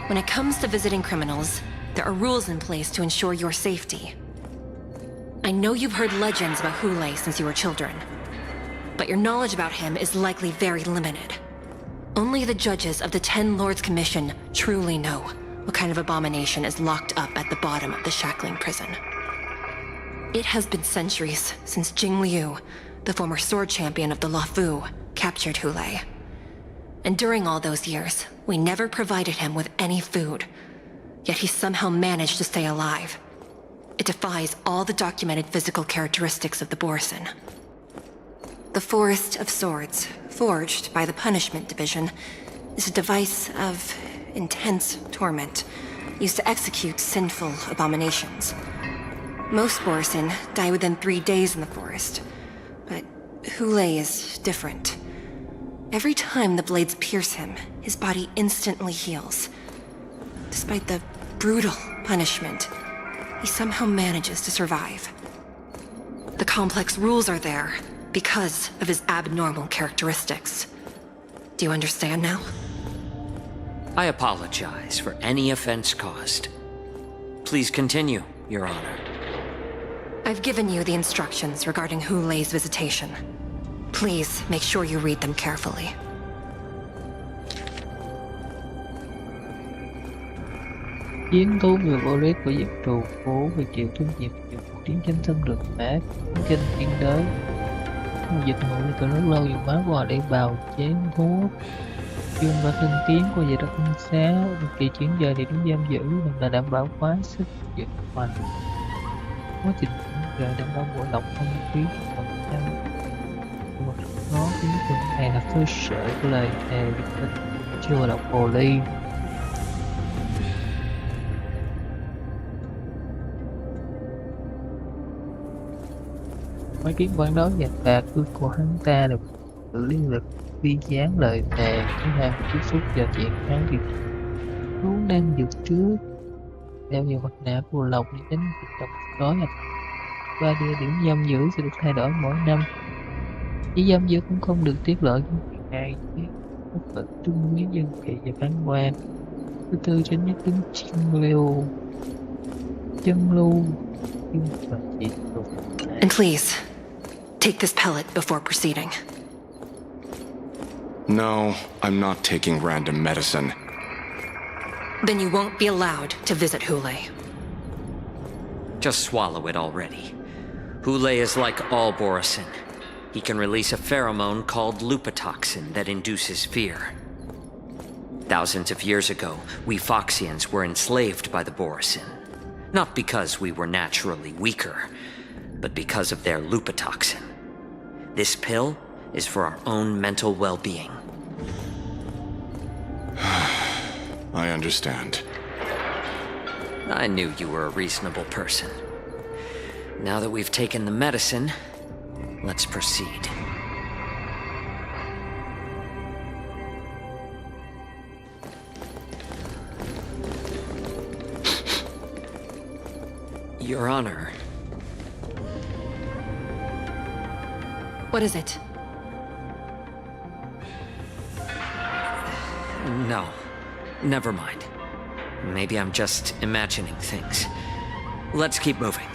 When it comes to visiting criminals, there are rules in place to ensure your safety. I know you've heard legends about Hule since you were children, but your knowledge about him is likely very limited. Only the judges of the Ten Lords Commission truly know what kind of abomination is locked up at the bottom of the shackling prison. It has been centuries since Jing Liu, the former sword champion of the Luofu, captured Hule. And during all those years, we never provided him with any food. Yet he somehow managed to stay alive. It defies all the documented physical characteristics of the Borisin. The Forest of Swords, forged by the Punishment Division, is a device of intense torment, used to execute sinful abominations. Most Borisin die within 3 days in the forest, but Hule is different. Every time the blades pierce him, his body instantly heals. Despite the brutal punishment, he somehow manages to survive. The complex rules are there because of his abnormal characteristics. Do you understand now? I apologize for any offense caused. Please continue, Your Honor. I've given you the instructions regarding Hule's visitation. Please make sure you read them carefully. Chiến thú người vô lý của diệp trù phố về chịu trách nhiệm nhiều cuộc chiến tranh xâm lược mã chiến tranh tiên đới. Dịch ngụ từ rất lâu dùng máu bò để bào chế thuốc dùng và tinh tiến của về đất tinh xá. Kỳ chuyển giờ thì đúng giam giữ là đảm bảo quá sức dựng hoành. Quá trình chuyển giờ đảm bảo bộ lọc không khí phần trăm. Một nó tiếng tuần này là cơ sở của lời thề chưa đọc hồ ly. Mấy kiến ban đó và tà cư của hắn ta được liên lực vi dán lời thề thứ hai tiếp xúc vào chuyện hắn thì thú đang dược trước đeo nhiều mặt nạ của lộc để tránh việc độc tối. Và địa điểm giam giữ sẽ được thay đổi mỗi năm. Chỉ giam giữ cũng không được tiết lộ những chuyện này chứ bất lực trung với dân kỳ và phán quan. Thứ tư tránh nhắc đến chân lưu nhưng mà chỉ thuộc. And please, take this pellet before proceeding. No, I'm not taking random medicine. Then you won't be allowed to visit Hule. Just swallow it already. Hule is like all Borisin. He can release a pheromone called lupatoxin that induces fear. Thousands of years ago, we Foxians were enslaved by the Borisin. Not because we were naturally weaker, but because of their lupatoxin. This pill is for our own mental well-being. I understand. I knew you were a reasonable person. Now that we've taken the medicine, let's proceed. Your Honor. What is it? No. Never mind. Maybe I'm just imagining things. Let's keep moving.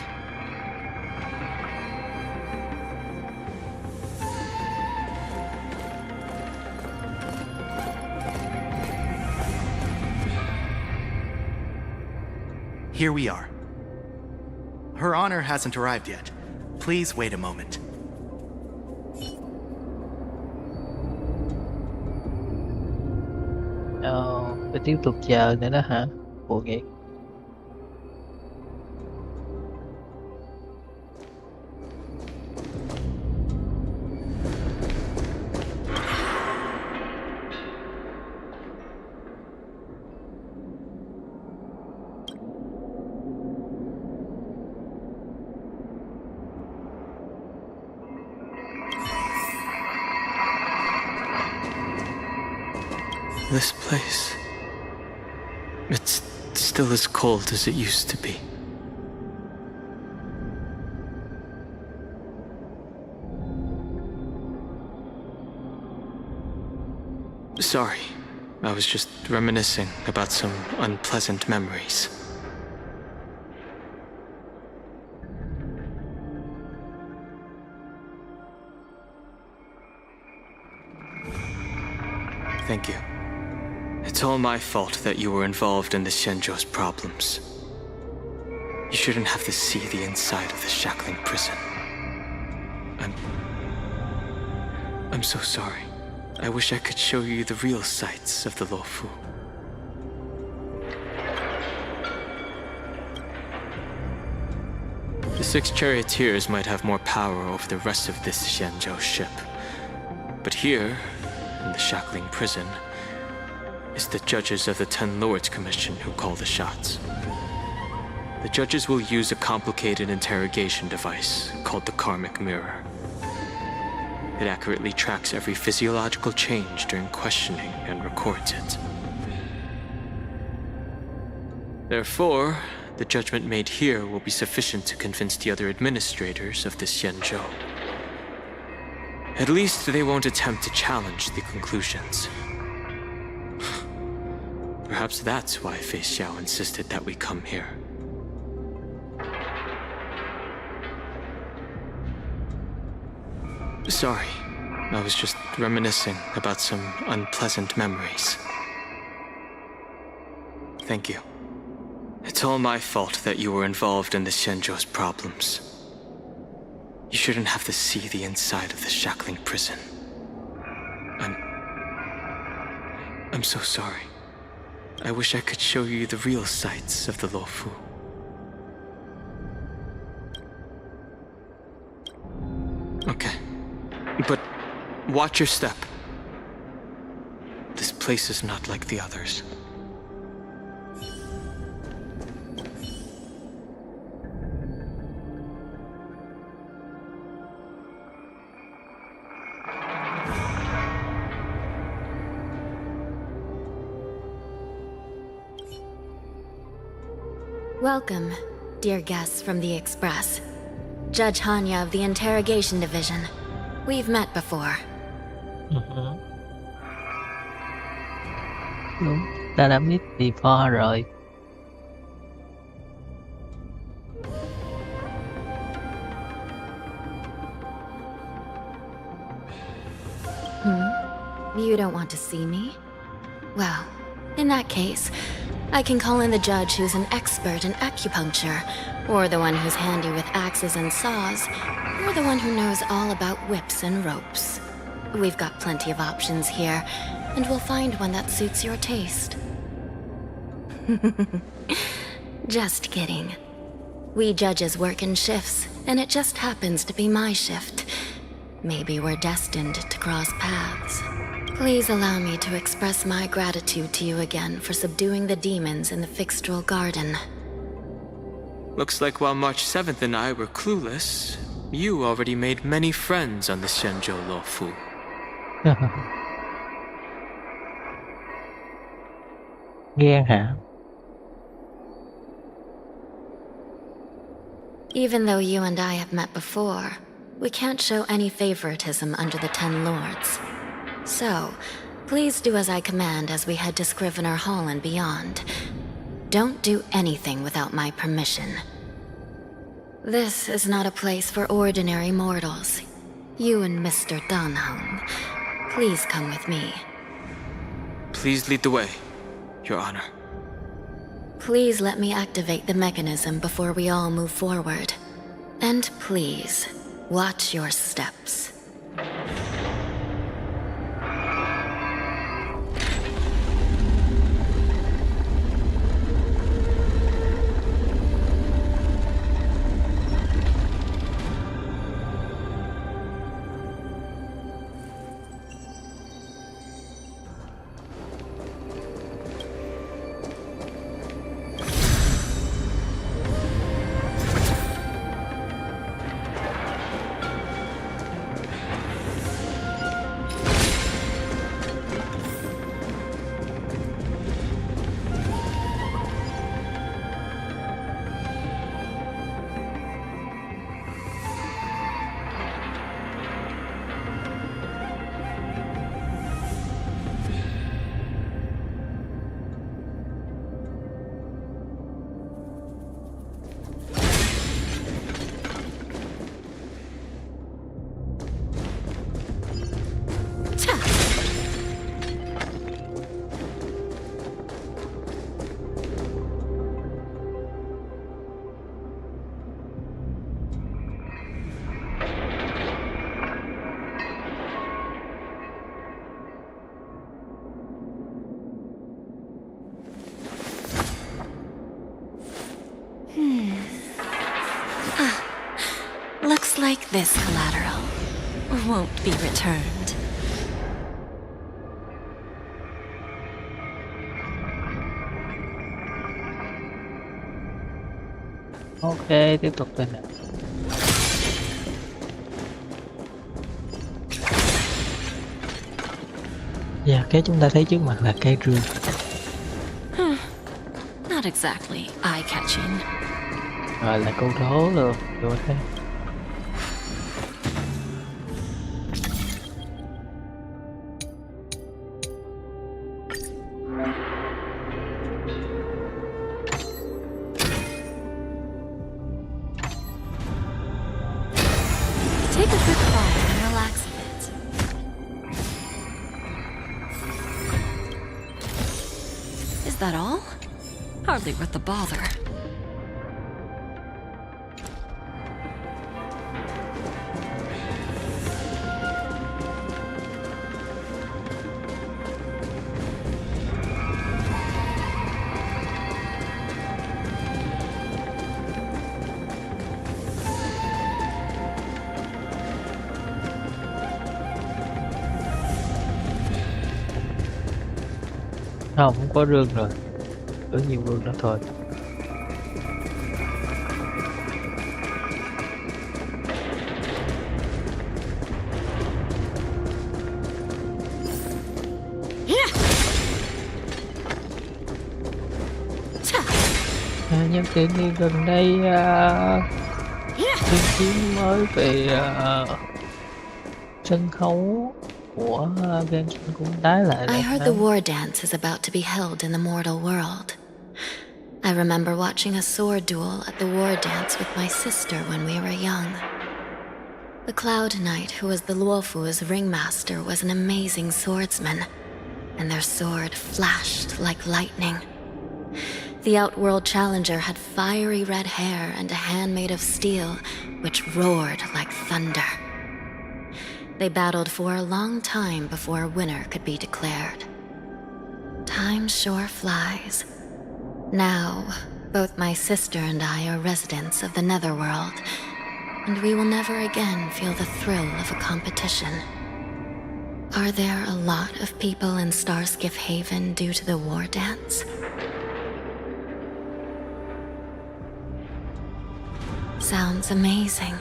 Here we are. Her Honor hasn't arrived yet. Please wait a moment. Phải tiếp tục chờ nữa đó hả? Bộ nghiệt. This place... it's still as cold as it used to be. Sorry, I was just reminiscing about some unpleasant memories. Thank you. It's all my fault that you were involved in the Shenzhou's problems. You shouldn't have to see the inside of the shackling prison. I'm so sorry. I wish I could show you the real sights of the Luofu. The 6 charioteers might have more power over the rest of this Shenzhou ship. But here, in the shackling prison, is the judges of the 10 Lords Commission who call the shots. The judges will use a complicated interrogation device called the Karmic Mirror. It accurately tracks every physiological change during questioning and records it. Therefore, the judgment made here will be sufficient to convince the other administrators of this Shenzhou. At least they won't attempt to challenge the conclusions. Perhaps that's why Fei Xiao insisted that we come here. Sorry, I was just reminiscing about some unpleasant memories. Thank you. It's all my fault that you were involved in the Shenzhou's problems. You shouldn't have to see the inside of the shackling prison. I'm so sorry. I wish I could show you the real sights of the Luofu. Okay. But watch your step. This place is not like the others. Welcome, dear guests from the Express. Judge Hanya of the Interrogation Division. We've met before. Đúng, ta đã biết before rồi. You don't want to see me? Well, in that case, I can call in the judge who's an expert in acupuncture, or the one who's handy with axes and saws, or the one who knows all about whips and ropes. We've got plenty of options here, and we'll find one that suits your taste. Just kidding. We judges work in shifts, and it just happens to be my shift. Maybe we're destined to cross paths. Please allow me to express my gratitude to you again for subduing the demons in the Fixtral Garden. Looks like while March 7th and I were clueless, you already made many friends on the Shenzhou Luofu. Ghen hả? Even though you and I have met before, we can't show any favoritism under the Ten Lords. So, please do as I command as we head to Scrivener Hall and beyond. Don't do anything without my permission. This is not a place for ordinary mortals. You and Mr. Danhong, please come with me. Please lead the way, Your Honor. Please let me activate the mechanism before we all move forward. And please, watch your steps. Looks like this collateral won't be returned. Ok, tiếp tục lên nào. Dạ, cái chúng ta thấy trước mặt là cây rương. Not exactly eye-catching. Rồi là câu đố luôn, rồi thế. Take a good fall and relax a bit. Is that all? Hardly worth the bother. Không có rương rồi, có nhiều rương đó thôi. Nhân tiện thì gần đây tuyên chiến mới về sân khấu của game cũng tái lại. I heard the war dance is about to be held in the mortal world. I remember watching a sword duel at the war dance with my sister when we were young. The Cloud Knight, who was the Luofu's ringmaster, was an amazing swordsman, and their sword flashed like lightning. The Outworld Challenger had fiery red hair and a hand made of steel, which roared like thunder. They battled for a long time before a winner could be declared. Time sure flies. Now, both my sister and I are residents of the Netherworld, and we will never again feel the thrill of a competition. Are there a lot of people in Starskiff Haven due to the war dance? Sounds amazing.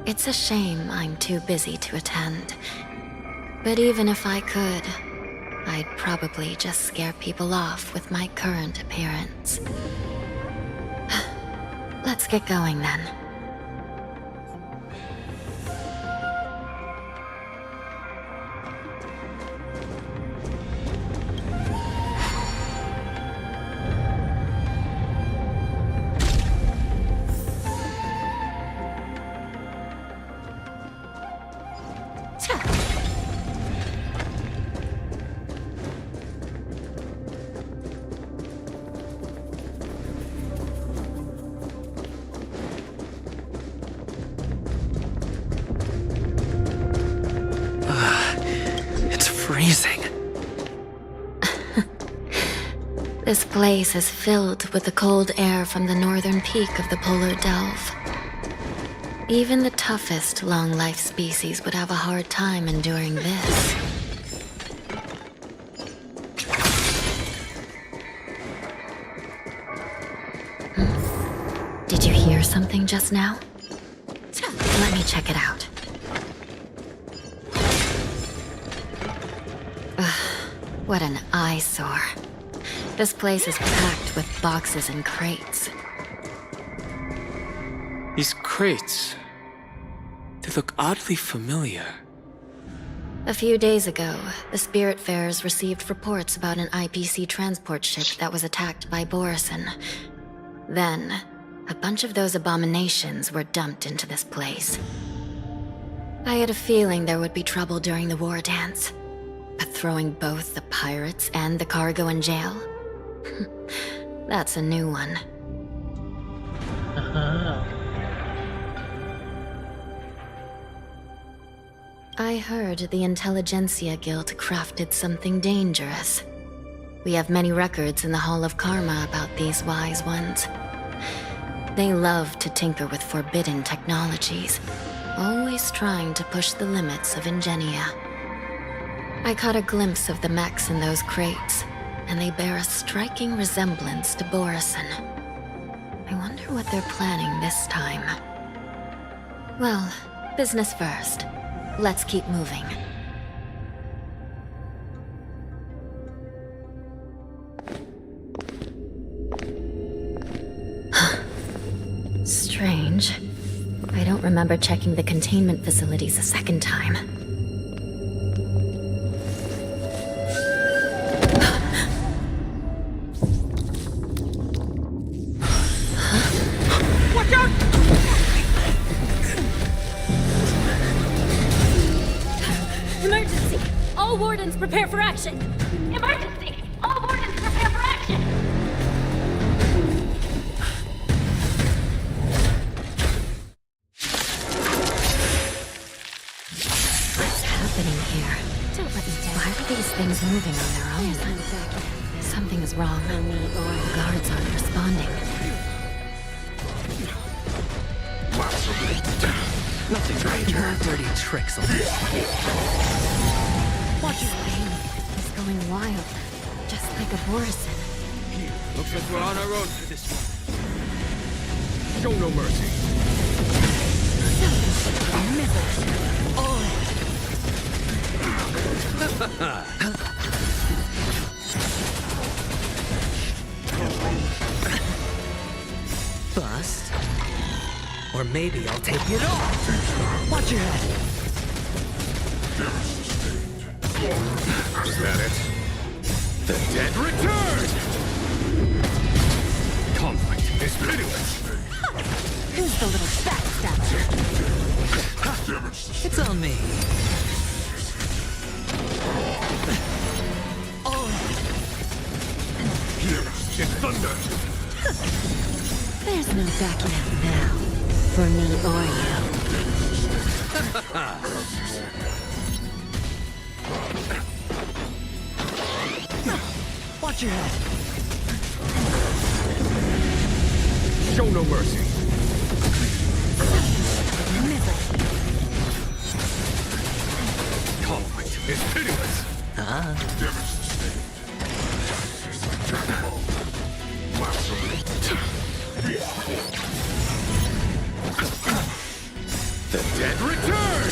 It's a shame I'm too busy to attend. But even if I could, I'd probably just scare people off with my current appearance. Let's get going then. Freezing. This place is filled with the cold air from the northern peak of the polar delve. Even the toughest long-life species would have a hard time enduring this. Did you hear something just now? Let me check it out. What an eyesore. This place is packed with boxes and crates. These crates, they look oddly familiar. A few days ago, the Spiritfarers received reports about an IPC transport ship that was attacked by Borison. Then, a bunch of those abominations were dumped into this place. I had a feeling there would be trouble during the war dance. But throwing both the pirates and the cargo in jail? That's a new one. I heard the Intelligentsia Guild crafted something dangerous. We have many records in the Hall of Karma about these wise ones. They love to tinker with forbidden technologies, always trying to push the limits of ingenia. I caught a glimpse of the mechs in those crates, and they bear a striking resemblance to Borison. I wonder what they're planning this time. Well, business first. Let's keep moving. Strange. I don't remember checking the containment facilities a second time. Emergency! All wardens prepare for action! Emergency! All wardens prepare for action! What's happening here? Don't let me down. Why are these things moving on their own? Something is wrong. The guards aren't responding. Nothing major. Dirty tricks on this. Watch your thing. It's going wild. Just like a Borison. Looks like we're on our own for this one. Show no mercy. Bust. Or maybe I'll take it off. Watch your head. Is that it? The dead return! Conflict is pitiless. Who's the little backstabber? It's on me. It's thunder! There's no backing out now. For me or you. Watch your head. Show no mercy. Conflict is pitiless. The dead return!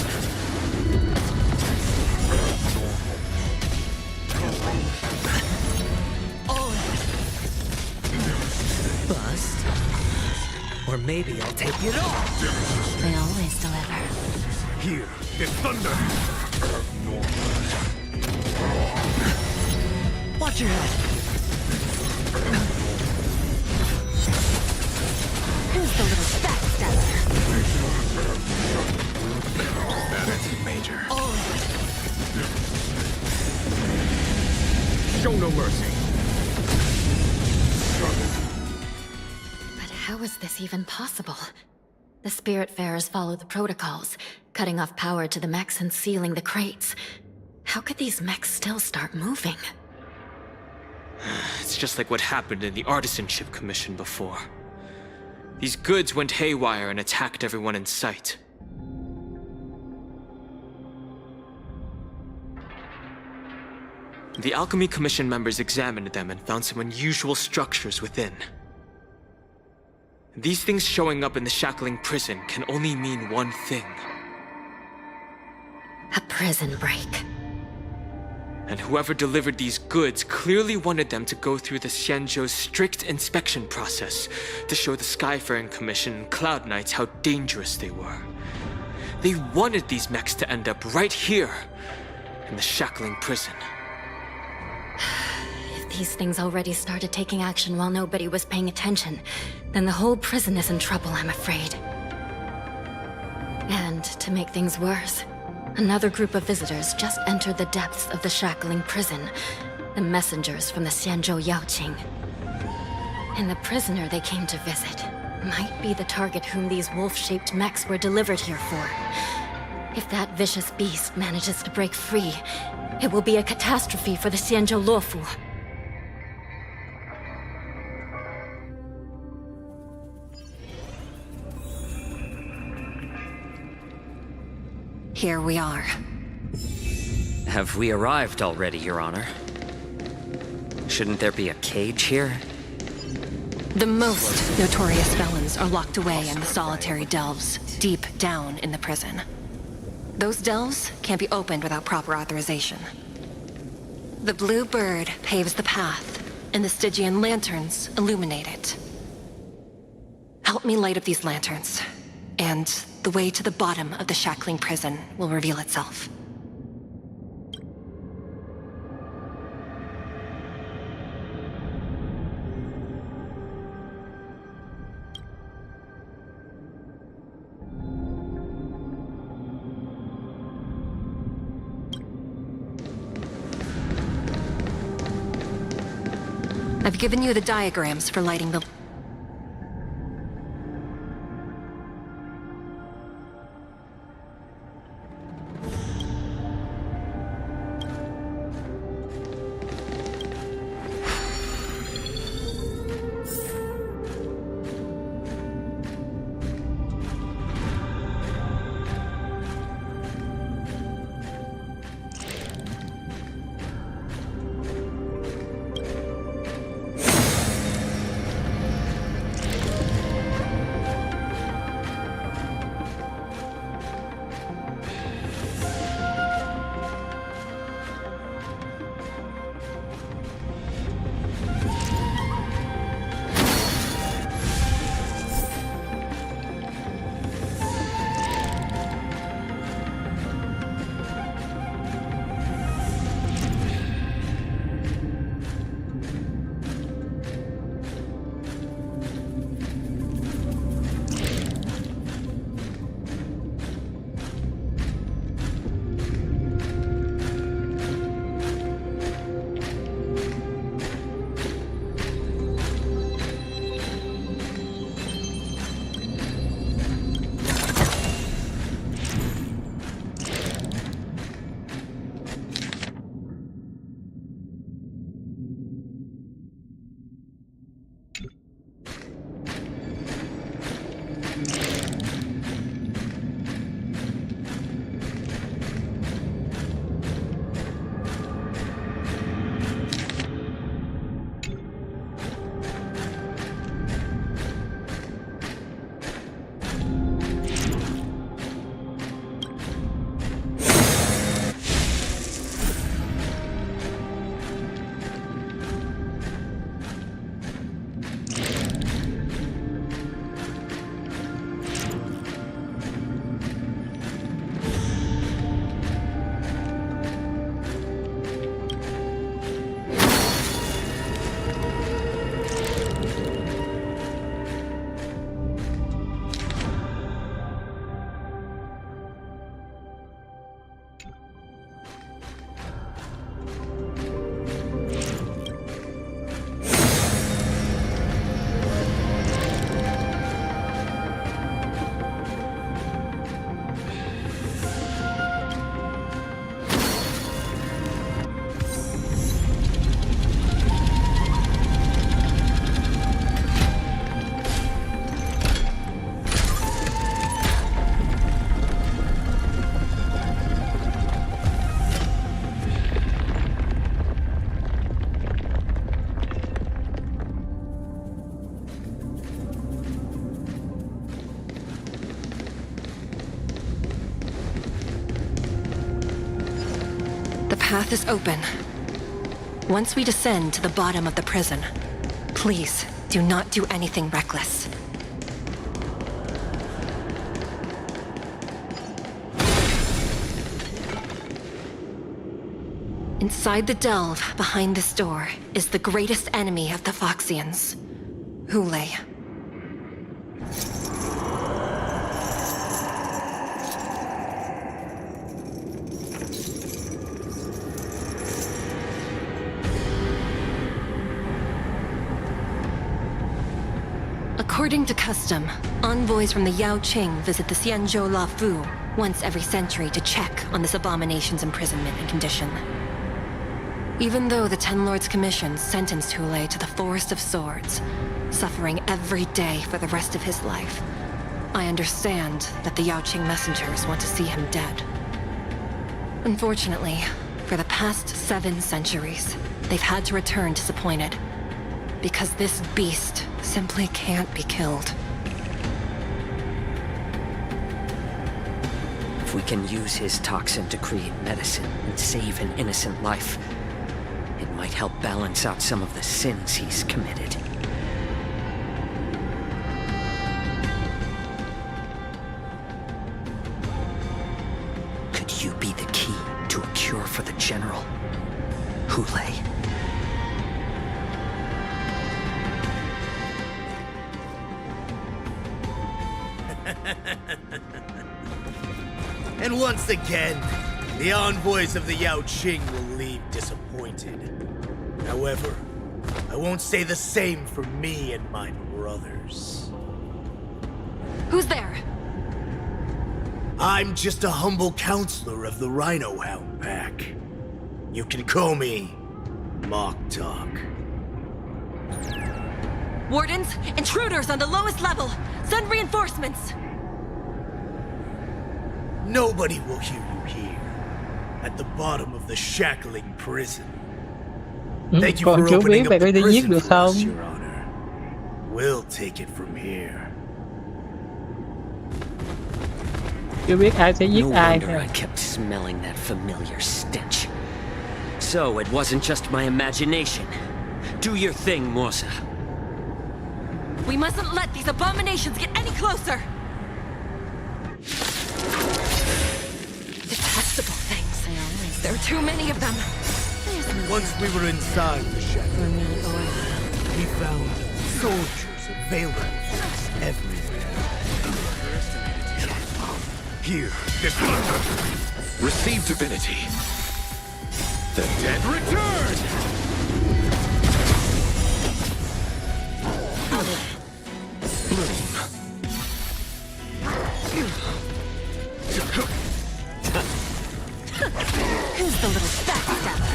Bust. Or maybe I'll take it off. They always deliver. Here is thunder! Watch your head. Who's the little backstabber? That it, Major. Show no mercy. But how is this even possible? The Spiritfarers follow the protocols, cutting off power to the mechs and sealing the crates. How could these mechs still start moving? It's just like what happened in the Artisanship Commission before. These goods went haywire and attacked everyone in sight. The Alchemy Commission members examined them and found some unusual structures within. These things showing up in the shackling prison can only mean one thing. A prison break. And whoever delivered these goods clearly wanted them to go through the Xianzhou's strict inspection process to show the Skyfaring Commission and Cloud Knights how dangerous they were. They wanted these mechs to end up right here, in the shackling prison. If these things already started taking action while nobody was paying attention, then the whole prison is in trouble, I'm afraid. And to make things worse, another group of visitors just entered the depths of the shackling prison, the messengers from the Xianzhou Yaoqing. And the prisoner they came to visit might be the target whom these wolf-shaped mechs were delivered here for. If that vicious beast manages to break free, it will be a catastrophe for the Xianzhou Luofu. Here we are. Have we arrived already, Your Honor? Shouldn't there be a cage here? The most notorious felons are locked away in the solitary delves, deep down in the prison. Those delves can't be opened without proper authorization. The blue bird paves the path, and the Stygian lanterns illuminate it. Help me light up these lanterns, and the way to the bottom of the shackling prison will reveal itself. I've given you the diagrams for lighting the... path is open. Once we descend to the bottom of the prison, please do not do anything reckless. Inside the delve behind this door is the greatest enemy of the Foxians, Hule. According to custom, envoys from the Yao Qing visit the Xianzhou Lafu once every century to check on this abomination's imprisonment and condition. Even though the Ten Lords Commission sentenced Hule to the Forest of Swords, suffering every day for the rest of his life, I understand that the Yao Qing messengers want to see him dead. Unfortunately, for the past 7 centuries, they've had to return disappointed, because this beast simply can't be killed. If we can use his toxin to create medicine and save an innocent life, it might help balance out some of the sins he's committed. Could you be the key to a cure for the General, Hule? And once again, the envoys of the Yao Qing will leave disappointed. However, I won't say the same for me and my brothers. Who's there? I'm just a humble counselor of the Rhino Hound Pack. You can call me Mock Talk. Wardens, intruders on the lowest level! Send reinforcements! Nobody will hear you here, at the bottom of the shackling prison. Thank you Còn for chú opening biết up bạn the có thể giết prison được for không? us, Your Honor. We'll take it from here. Chưa biết ai sẽ giết No ai wonder thôi. I kept smelling that familiar stench. So it wasn't just my imagination. Do your thing, Morsa. We mustn't let these abominations get any closer! Detestable things. There are too many of them. Once we were inside the shackle, we found soldiers of Valen everywhere. Here, this receive divinity. The dead return! Who's the little backstabber?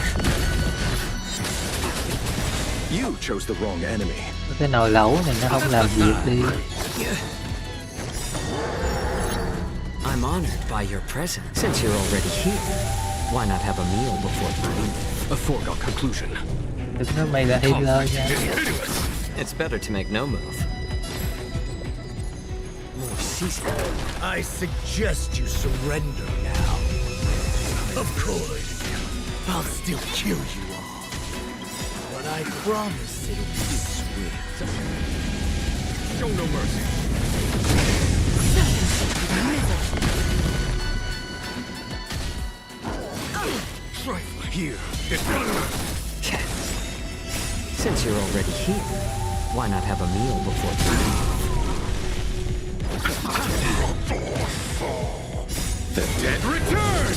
You chose the wrong enemy. Cái nồi lẩu này nó không làm việc đi. I'm honored by your presence. Since you're already here, why not have a meal before you leave? A foregone conclusion. Đừng nói mày là Hitler nha. It's better to make no move. More season. I suggest you surrender now. Of course, I'll still kill you all. But I promise it'll be swift. Show no mercy. Trifle here. Since you're already here, why not have a meal before you leave? The dead return!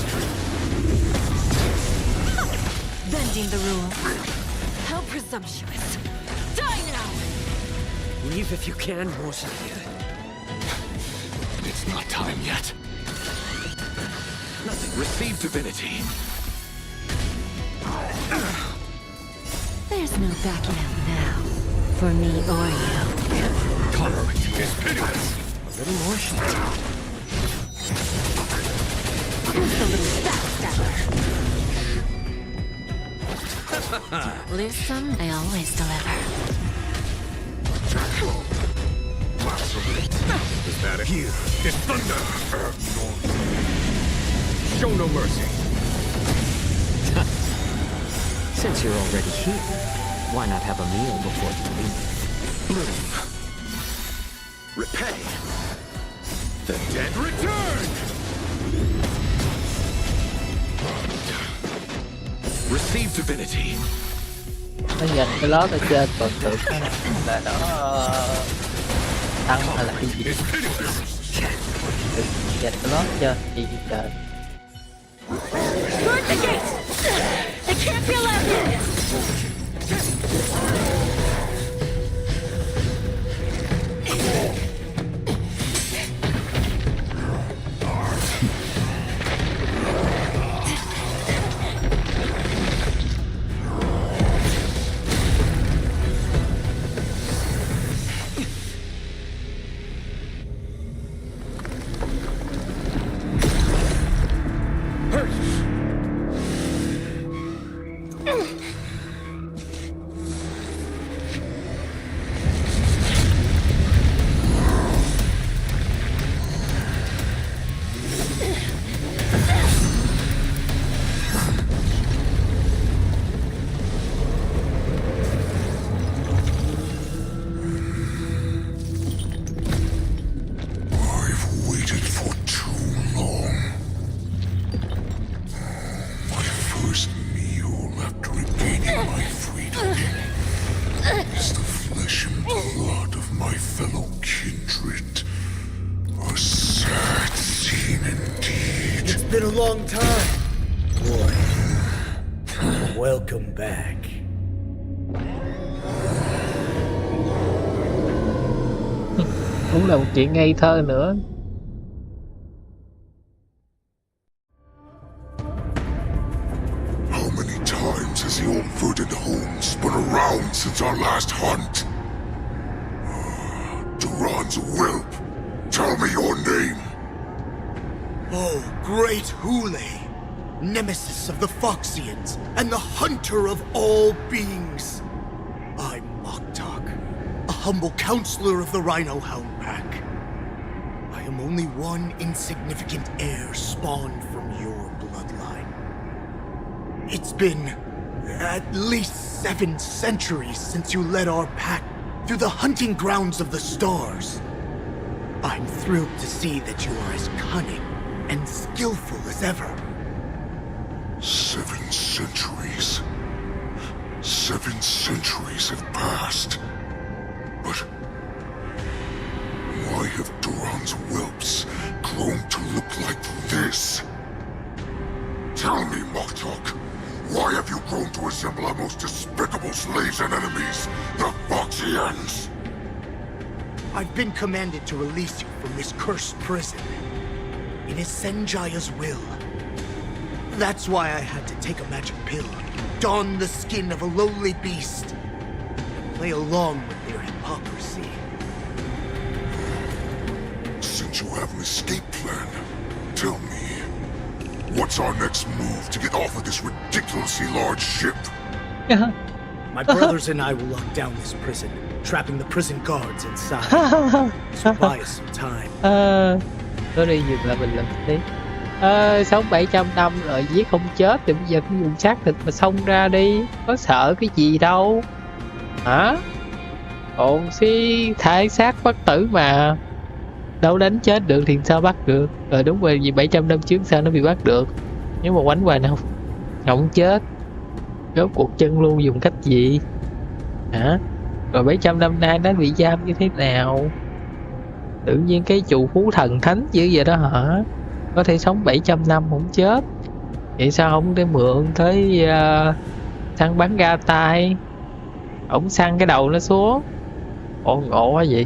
Bending the rules. How presumptuous. Die now! Leave if you can, Morsa. It's not time yet. Nothing. Receive divinity. There's no backing out now, for me or you. Tolerance is pitiless. A little more shit. Who's the little backstabber? Listen, I always deliver. Is that it? Here, this thunder. Show no mercy. Since you're already here, why not have a meal before you leave? Bloom. Repay. The dead return! Receive divinity. Nó dành cái lót ở trên còn tưởng là nó tăng hay là cái gì. Dành cái lót trên gì trời. Guard the gate! They can't be allowed in! Been a long time. Boy, welcome back. Cũng là một chuyện ngây thơ nữa. How many times has the old verdant home spun around since our last hunt? Duran's whelp, tell me your name. Oh, great Hule, nemesis of the Foxians and the hunter of all beings. I'm Moktok, a humble counselor of the Rhino Hound Pack. I am only one insignificant heir spawned from your bloodline. It's been at least 7 centuries since you led our pack through the hunting grounds of the stars. I'm thrilled to see that you are as cunning and skillful as ever. 7 centuries. 7 centuries have passed. But why have Duran's whelps grown to look like this? Tell me, Moktok, why have you grown to resemble our most despicable slaves and enemies, the Foxians? I've been commanded to release you from this cursed prison. It is Senjaya's will. That's why I had to take a magic pill, don the skin of a lowly beast, and play along with their hypocrisy. Since you have an escape plan, tell me, what's our next move to get off of this ridiculously large ship? My brothers and I will lock down this prison, trapping the prison guards inside. So buy us some time. Nó đi dừng lại mình lần tí. Sống 700 năm rồi giết không chết thì bây giờ cứ dùng xác thịt mà xông ra đi, có sợ cái gì đâu hả? Ồn xí thái xác bất tử mà, đâu đánh chết được thì sao bắt được? Đúng rồi, vì 700 năm trước sao nó bị bắt được? Nếu mà quánh hoài nào không chết, rốt cuộc chân luôn dùng cách gì hả? Rồi 700 năm nay nó bị giam như thế nào? Tự nhiên cái chủ phú thần thánh dữ vậy đó hả? Có thể sống 700 năm không chết. Vậy sao không để mượn tới săn bắn ga tay, ổng săn cái đầu nó xuống? Ngộ quá vậy.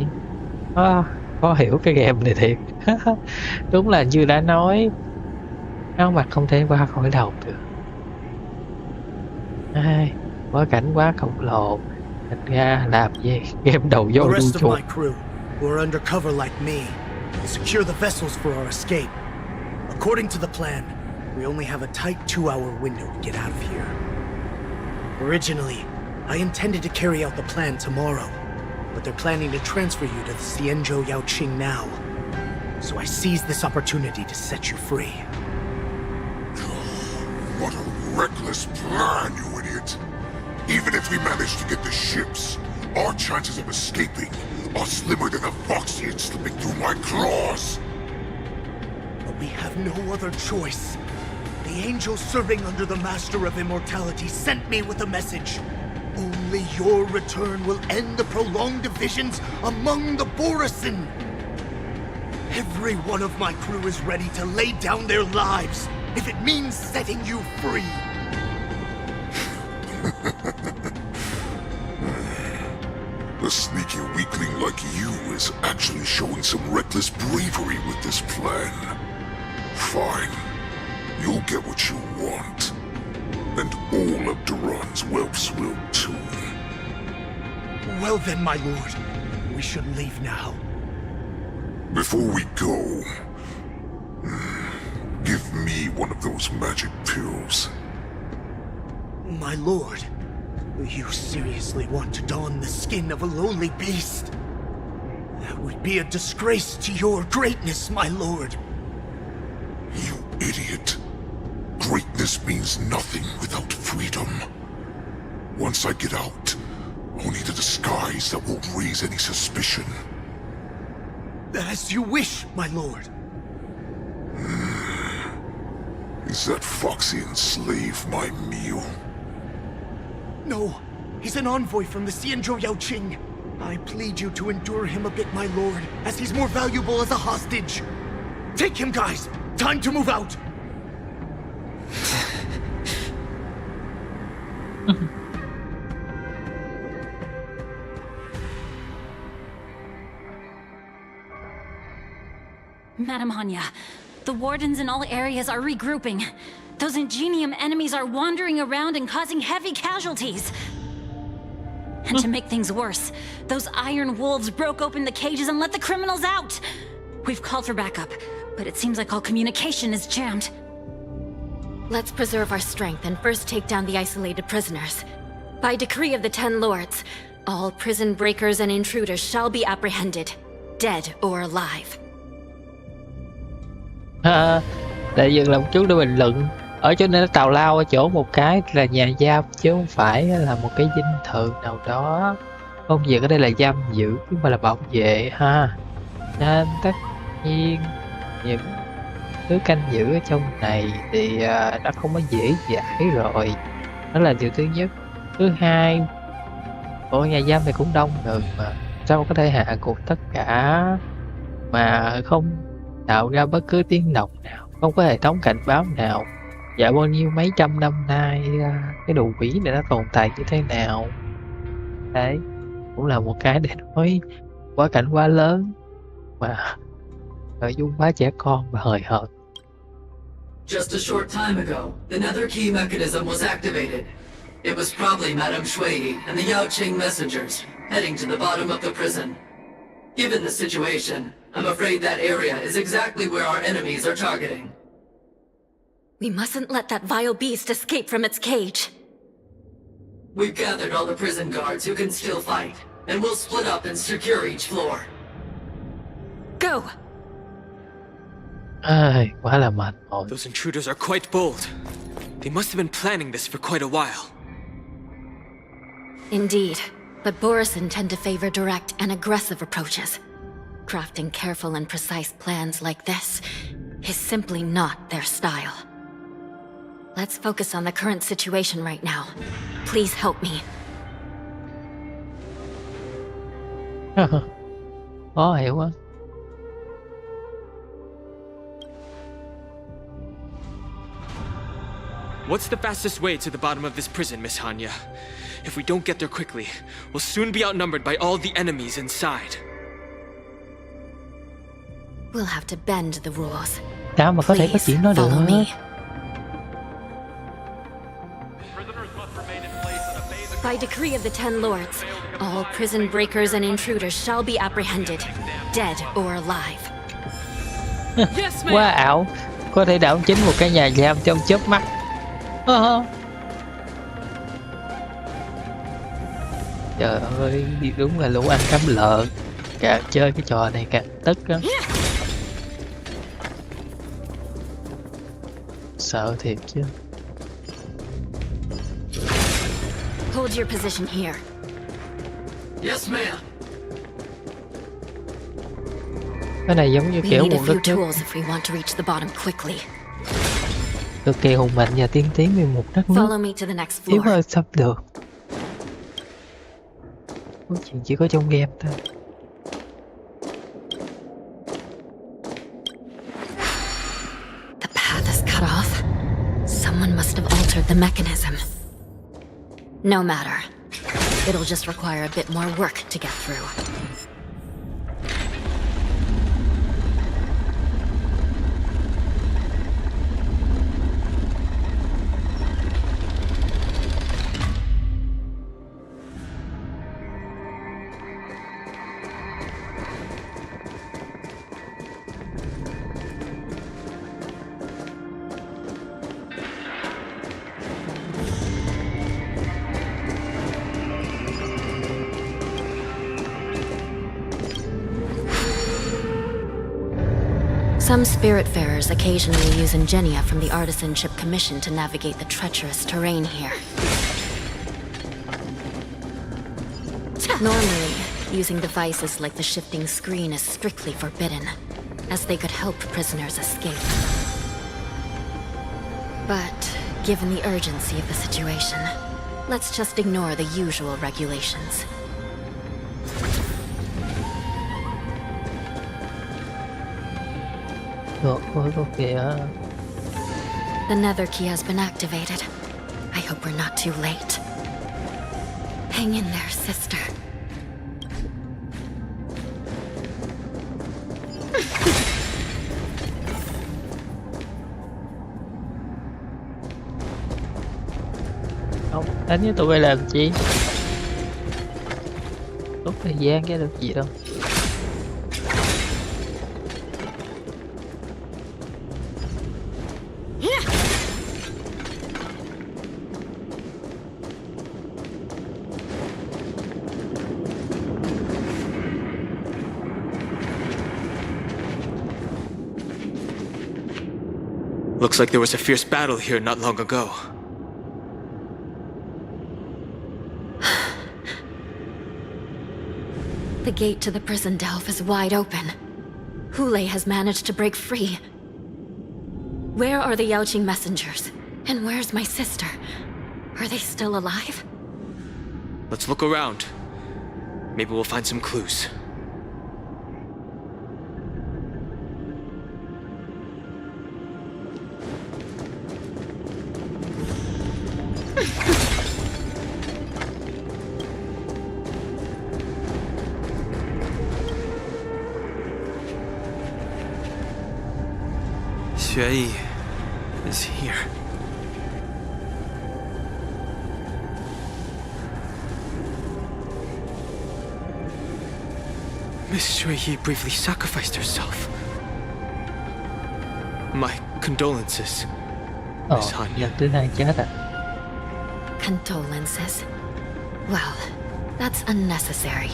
Khó hiểu cái game này thiệt. Đúng là như đã nói, áo mặt không thể qua khỏi đầu được. Quá cảnh quá khổng lồ, thành ra làm gì game đầu vô đu chuột. Who are undercover like me, will secure the vessels for our escape. According to the plan, we only have a tight 2-hour window to get out of here. Originally, I intended to carry out the plan tomorrow, but they're planning to transfer you to the Xianzhou Yaoqing now. So I seized this opportunity to set you free. What a reckless plan, you idiot! that. Even if we manage to get the ships, our chances of escaping are slimmer than a Foxian slipping through my claws. But we have no other choice. The angel serving under the Master of Immortality sent me with a message. Only your return will end the prolonged divisions among the Borisin. Every one of my crew is ready to lay down their lives if it means setting you free. A sneaky weakling like you is actually showing some reckless bravery with this plan. Fine. You'll get what you want. And all of Duran's whelps will too. Well then, my lord. We should leave now. Before we go, give me one of those magic pills. My lord, you seriously want to don the skin of a lowly beast? That would be a disgrace to your greatness, my lord. You idiot. Greatness means nothing without freedom. Once I get out, I'll need a disguise that won't raise any suspicion. As you wish, my lord. Is that Foxian slave my meal? No, he's an envoy from the Xianzhou Yaoqing. I plead you to endure him a bit, my lord, as he's more valuable as a hostage. Take him, guys! Time to move out! Madam Hanya, the wardens in all areas are regrouping. Those Ingenium enemies are wandering around and causing heavy casualties. And to make things worse, those iron wolves broke open the cages and let the criminals out. We've called for backup, but it seems like all communication is jammed. Let's preserve our strength and first take down the isolated prisoners. By decree of the Ten Lords, all prison breakers and intruders shall be apprehended, dead or alive. Để dừng lại một chút để bình luận. Ở chỗ này nó tào lao ở chỗ một cái là nhà giam chứ không phải là một cái dinh thự nào đó. Công việc ở đây là giam giữ chứ không phải là bảo vệ ha. Nên tất nhiên những thứ canh giữ ở trong này thì nó không có dễ dãi rồi. Đó là điều thứ nhất. Thứ hai, ở nhà giam này cũng đông người mà sao có thể hạ gục tất cả mà không tạo ra bất cứ tiếng động nào, không có hệ thống cảnh báo nào. Dạ bao nhiêu mấy trăm năm nay cái đồ quỷ này nó tồn tại như thế nào. Đấy cũng là một cái để nói quá cảnh quá lớn mà nội dung quá trẻ con và hời hợt. Just a short time ago, the nether key mechanism was activated. It was probably Madame Shui and the Yaoqing messengers heading to the bottom of the prison. Given the situation, I'm afraid that area is exactly where our enemies are targeting. We mustn't let that vile beast escape from its cage. We've gathered all the prison guards who can still fight, and we'll split up and secure each floor. Go! Quá là mệt mỏi. Those intruders are quite bold. They must have been planning this for quite a while. Indeed, but Borisin tend to favor direct and aggressive approaches. Crafting careful and precise plans like this is simply not their style. Let's focus on the current situation right now. Please help me. Khó hiểu quá. What's the fastest way to the bottom of this prison, Miss Hanya? If we don't get there quickly, we'll soon be outnumbered by all the enemies inside. We'll have to bend the rules. Sao mà có thể có chuyện đó được? By decree of the Ten Lords, all prison breakers and intruders shall be apprehended, dead or alive. Quá ảo, có thể đảo chính một cái nhà giam trong chớp mắt. Trời ơi, đúng là lũ ăn cắm lợn. Càng chơi cái trò này càng tức á. Sợ thiệt chứ. Hold your position here. Yes, ma'am. Cái này giống như We kiểu need a một đất few nước tools if we want to reach the bottom quickly. cực kỳ hùng mạnh và tiên tiến như một đất nước. Follow me to the next Yếu floor. hơn sắp được. Câu chuyện chỉ có trong game thôi. The path is cut off. Someone must have altered the mechanism. No matter. It'll just require a bit more work to get through. Some Spiritfarers occasionally use ingenia from the Artisanship Commission to navigate the treacherous terrain here. Normally, using devices like the shifting screen is strictly forbidden, as they could help prisoners escape. But, given the urgency of the situation, let's just ignore the usual regulations. The nether key has been activated. I hope we're not too late. Hang in there, sister. Không, đánh với tụi bay làm chi? Tốn thời gian cái được gì đâu. Looks like there was a fierce battle here not long ago. The gate to the prison delve is wide open. Hule has managed to break free. Where are the Yaoqing messengers? And where's my sister? Are they still alive? Let's look around. Maybe we'll find some clues. Xue is here. Miss Xue briefly sacrificed herself. My condolences, Miss Hanya. Lần thứ hai chết à? Condolences. Well, that's unnecessary.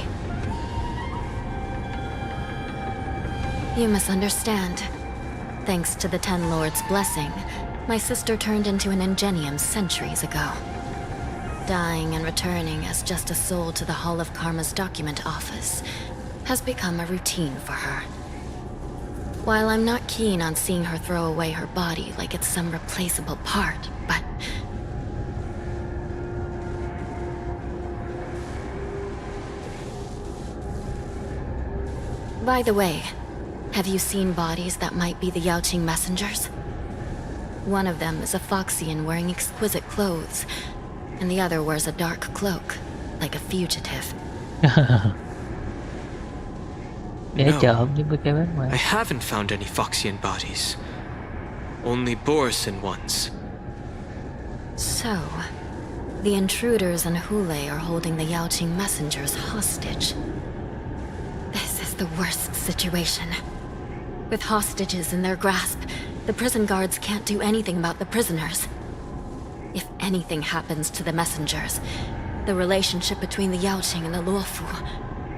You misunderstand. Thanks to the Ten Lords' blessing, my sister turned into an ingenium centuries ago. Dying and returning as just a soul to the Hall of Karma's document office has become a routine for her. While I'm not keen on seeing her throw away her body like it's some replaceable part, but... By the way, have you seen bodies that might be the Yaoqing messengers? One of them is a Foxian wearing exquisite clothes, and the other wears a dark cloak, like a fugitive. No, I haven't found any Foxian bodies. Only Borisan ones. So, the intruders and Hule are holding the Yaoqing messengers hostage. This is the worst situation. With hostages in their grasp, the prison guards can't do anything about the prisoners. If anything happens to the messengers, the relationship between the Yaoqing and the Luofu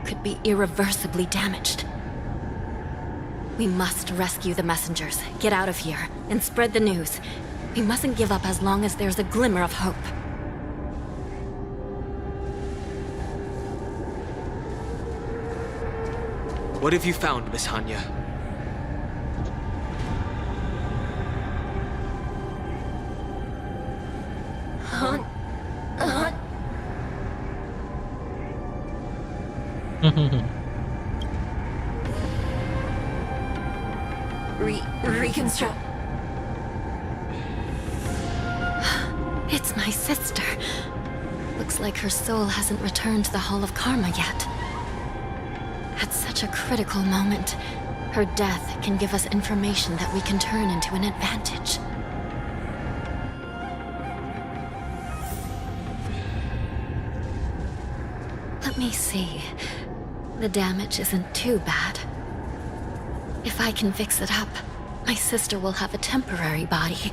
could be irreversibly damaged. We must rescue the messengers, get out of here, and spread the news. We mustn't give up as long as there's a glimmer of hope. What have you found, Miss Hanya? Reconstruct. It's my sister. Looks like her soul hasn't returned to the Hall of Karma yet. At such a critical moment, her death can give us information that we can turn into an advantage. Let me see. The damage isn't too bad. If I can fix it up, my sister will have a temporary body.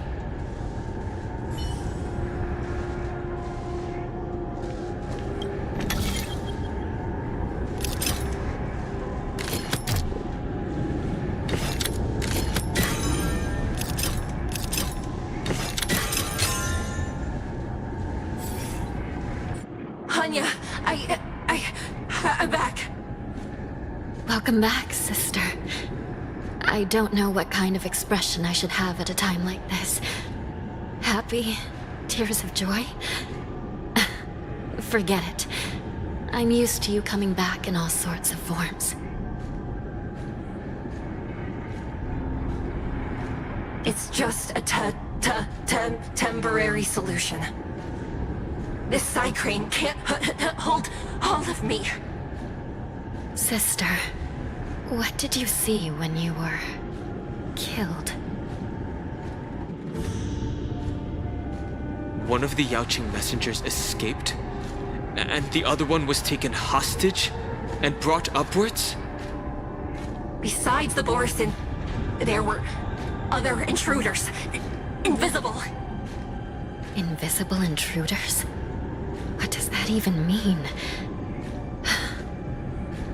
Hanya, I'm back. Welcome back, sister. I don't know what kind of expression I should have at a time like this. Happy? Tears of joy? Forget it. I'm used to you coming back in all sorts of forms. It's just a temporary solution. This Psycrane can't hold all of me. Sister, what did you see when you were killed? One of the Yaoqing messengers escaped, and the other one was taken hostage and brought upwards? Besides the Borisin, there were other intruders. Invisible. Invisible intruders? What does that even mean?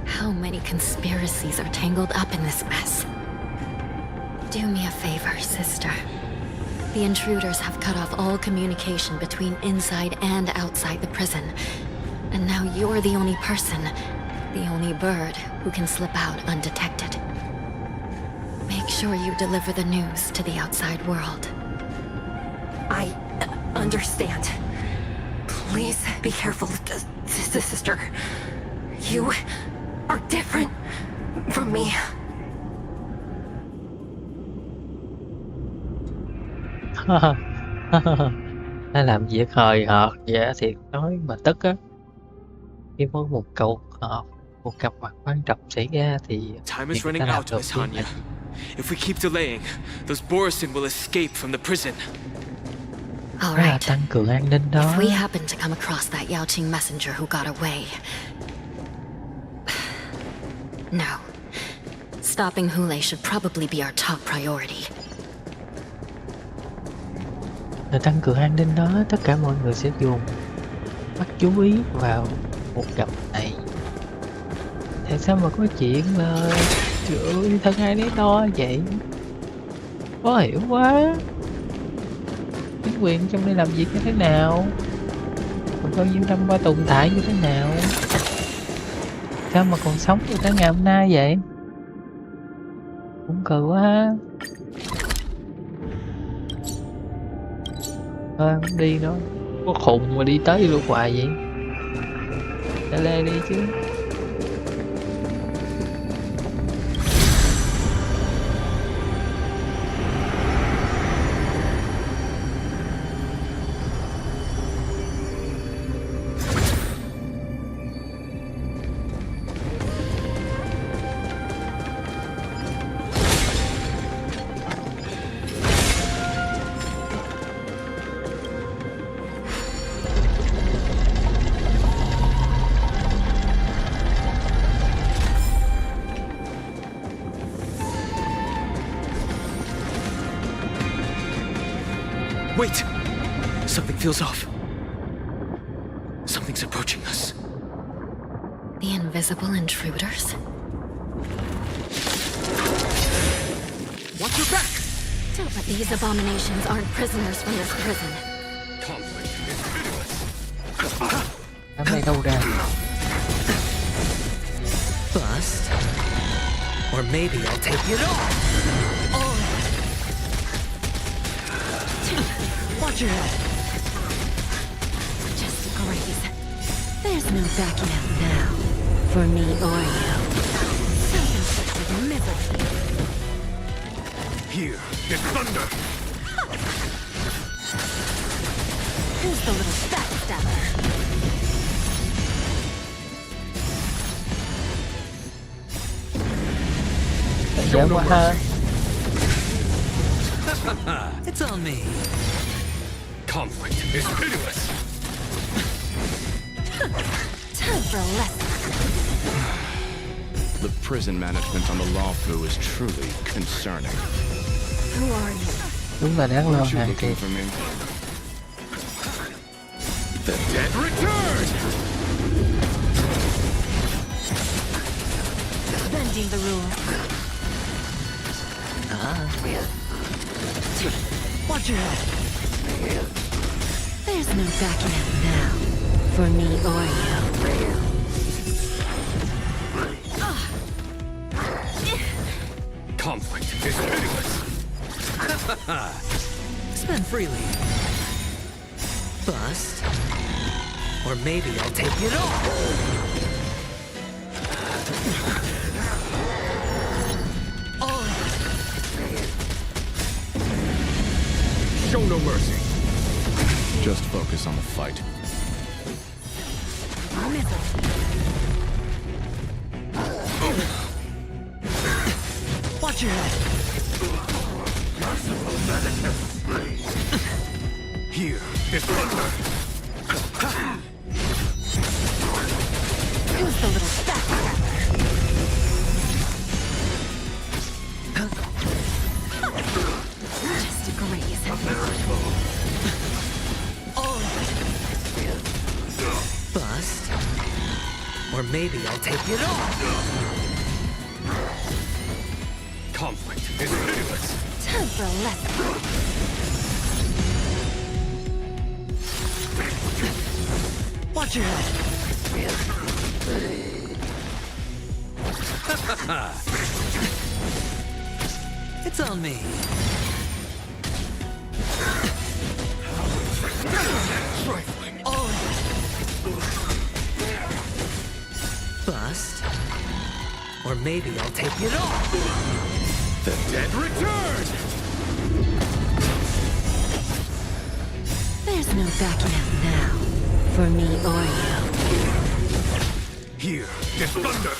How many conspiracies are tangled up in this mess? Do me a favor, sister. The intruders have cut off all communication between inside and outside the prison. And now you're the only person, the only bird, who can slip out undetected. Make sure you deliver the news to the outside world. I understand. Please be careful, sister. You are different from me. Nó làm việc hời hợt vậy thì nói mà tức á. Khi có một một cặp mặt quan trọng xảy ra thì Time is running out, Miss Hanya. If we keep delaying, those Borisin will escape from the prison. All Đó là right. tăng cường an ninh đó. If we happen to come across that Yaoqing messenger who got away... No. Stopping Hule should probably be our top priority. Để tăng cường an ninh đó, tất cả mọi người sẽ dùng mắt chú ý vào một cặp này. Tại sao mà có chuyện là trời thân ai nấy to vậy? Khó hiểu quá. Chính quyền trong đây làm việc như thế nào? Còn bao nhiêu năm qua tồn tại như thế nào? Sao mà còn sống được tới ngày hôm nay vậy? Cũng cừ quá ha. Thôi không đi nữa. Có khùng mà đi tới luôn hoài vậy? Để lê đi chứ. Wait! Something feels off. Something's approaching us. The invisible intruders? Watch your back! But these abominations aren't prisoners from this prison. Đám này đâu ra? Bust. Or maybe I'll take it off. Oh. Watch your head. Just a graze. There's no backing out now. For me or you. Self-inflicted misery. Here, is thunder! Who's the little backstabber? Dễ quá ha. It's on me. Conflict is pitiless! Time for a lesson. The prison management on the Lafu is truly concerning. Who are you? Đúng là đáng lo Weren't you ngại looking thiệt. for me? The dead return! Bending the rules. Watch your head. There's no backing out now. For me or you. Conflict is pitiless! Spend freely. Bust. Or maybe I'll take it off. Oh. Show no mercy! Just focus on the fight. Watch your head. Here is thunder! Who's the little backstabber? Just a graze. Oh. Bust. Or maybe I'll take it off. Conflict is pitiless! Time for a lesson. Watch your head. It's on me. Trifling! Oh. Bust. Or maybe I'll take it off. The dead return! There's no backing out now. For me or you. Here is thunder!